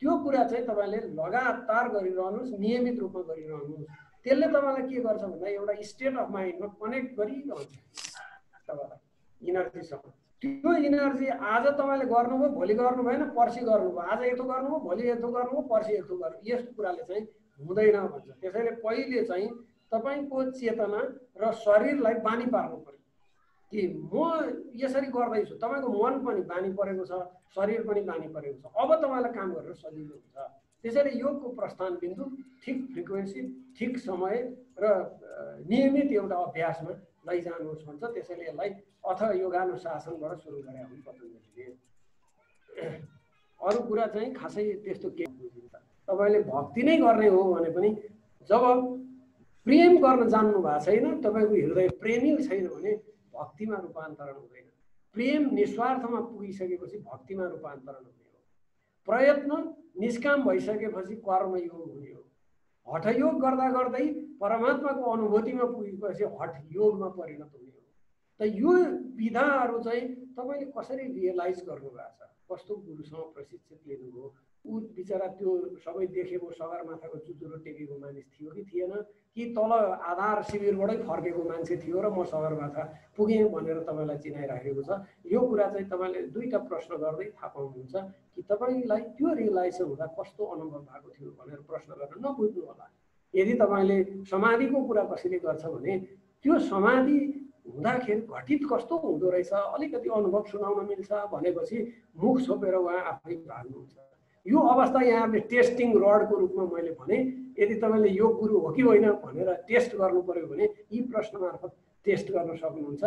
त्यो कुरा चाहिँ तपाईँले लगातार गरिरहनुहोस्, नियमित रूपमा गरिरहनुहोस्। त्यसले तपाईँलाई के गर्छ भन्दा एउटा स्टेट अफ माइन्डमा कनेक्ट गरिरहन्छ तपाईँलाई इनर्जीसँग। त्यो इनर्जी आज तपाईँले गर्नुभयो, भोलि गर्नु भएन, पर्सि गर्नुभयो, आज यस्तो गर्नुभयो, भोलि यस्तो गर्नुभयो, पर्सि यस्तो गर्नु, यस्तो कुराले चाहिँ हुँदैन भन्छ। त्यसैले पहिले चाहिँ तपाईँको चेतना र शरीरलाई बानी पार्नु पर्यो कि म यसरी गर्दैछु। तपाईँको मन पनि बानी परेको छ, शरीर पनि बानी परेको छ, अब तपाईँलाई काम गरेर सजिलो हुन्छ। त्यसैले योगको प्रस्थान बिन्दु ठिक फ्रिक्वेन्सी, ठिक समय र नियमित एउटा अभ्यासमा लैजानुहोस् भन्छ। त्यसैले यसलाई अथ योगानुशासनबाट सुरु गरे हुन् पतञ्जलिले। अरू कुरा चाहिँ खासै त्यस्तो के बुझिन्छ। तपाईँले भक्ति नै गर्ने हो भने पनि जब प्रेम गर्न जान्नु भएको छैन, तपाईँको हृदय प्रेमी छैन भने भक्तिमा रूपान्तरण हुँदैन। प्रेम निस्वार्थमा पुगिसकेपछि भक्तिमा रूपान्तरण हुने हो। प्रयत्न निष्काम भइसकेपछि कर्मयोग हुने हो। हठयोग गर्दा गर्दै परमात्माको अनुभूतिमा पुगेपछि हठ योगमा परिणत हुने हो। त यो विधाहरू चाहिँ तपाईँले कसरी रियलाइज गर्नुभएको छ, कस्तो गुरुसँग प्रशिक्षित लिनुभयो, ऊ बिचरा त्यो सबै देखेको सगरमाथाको चुचुरो टेकेको मानिस थियो कि थिएन, कि तल आधार शिविरबाटै फर्केको मान्छे थियो र म सगरमाथा पुगेँ भनेर तपाईँलाई चिनाइराखेको छ। यो कुरा चाहिँ तपाईँले दुईवटा प्रश्न गर्दै थाहा पाउनुहुन्छ कि तपाईँलाई त्यो रियलाइजेसन हुँदा कस्तो अनुभव भएको थियो भनेर प्रश्न गरेर नबुझ्नु होला। यदि तपाईँले समाधिको कुरा कसैले गर्छ भने त्यो समाधि हुँदाखेरि घटित कस्तो हुँदो रहेछ अलिकति अनुभव सुनाउन मिल्छ भनेपछि मुख छोपेर उहाँ आफै भाग्नुहुन्छ। यो अवस्था यहाँले टेस्टिङ रडको रूपमा मैले भने, यदि तपाईँले यो गुरु हो कि होइन भनेर टेस्ट गर्नु पर्यो भने यी प्रश्न मार्फत टेस्ट गर्न सक्नुहुन्छ।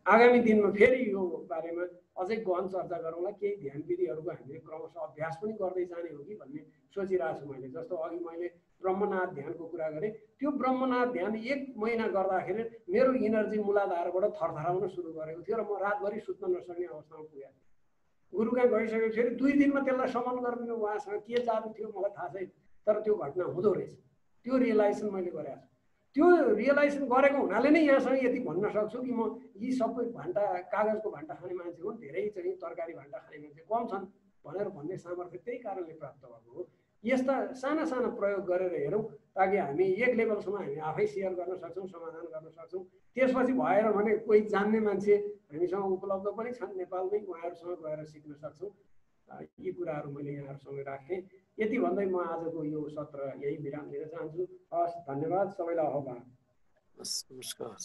आगामी दिनमा फेरि यो बारेमा अझै गहन चर्चा गरौँला। केही ध्यान विधिहरूको हामीले क्रमशः अभ्यास पनि गर्दै जाने हो कि भन्ने सोचिरहेको छु मैले। जस्तो अघि मैले ब्रह्मनाथ ध्यानको कुरा गरेँ, त्यो ब्रह्मनाथ ध्यान 1 महिना गर्दाखेरि मेरो इनर्जी मूलाधारबाट थरथराउन सुरु गरेको थियो र म रातभरि सुत्न नसक्ने अवस्थामा पुगेको थिएँ। गुरु कहाँ गइसकेको फेरि 2 दिनमा त्यसलाई समन गर्ने उहाँसँग के जादु थियो मलाई थाहा छैन, तर त्यो घटना हुँदो रहेछ। त्यो रियलाइजेसन मैले गरेको छु। त्यो रियलाइजेसन गरेको हुनाले नै यहाँसँग यति भन्न सक्छु कि म यी सबै भान्डा, कागजको भान्डा खाने मान्छे हुन्, धेरै चाहिँ तरकारी भान्डा खाने मान्छे कम छन् भनेर भन्ने सामर्थ्य त्यही कारणले प्राप्त भएको हो। यस्ता साना साना प्रयोग गरेर हेरौँ ताकि हामी एक लेभलसम्म हामी आफै सेयर गर्न सक्छौँ, समाधान गर्न सक्छौँ। त्यसपछि भएर भने कोही जान्ने मान्छे हामीसँग उपलब्ध पनि छन् नेपालमै, उहाँहरूसँग गएर सिक्न सक्छौँ। यी कुराहरू मैले यहाँहरूसँग राखेँ। यति भन्दै म आजको यो सत्र यही विराम दिन चाहन्छु। हस्, धन्यवाद सबैलाई। आभार। नमस्कार।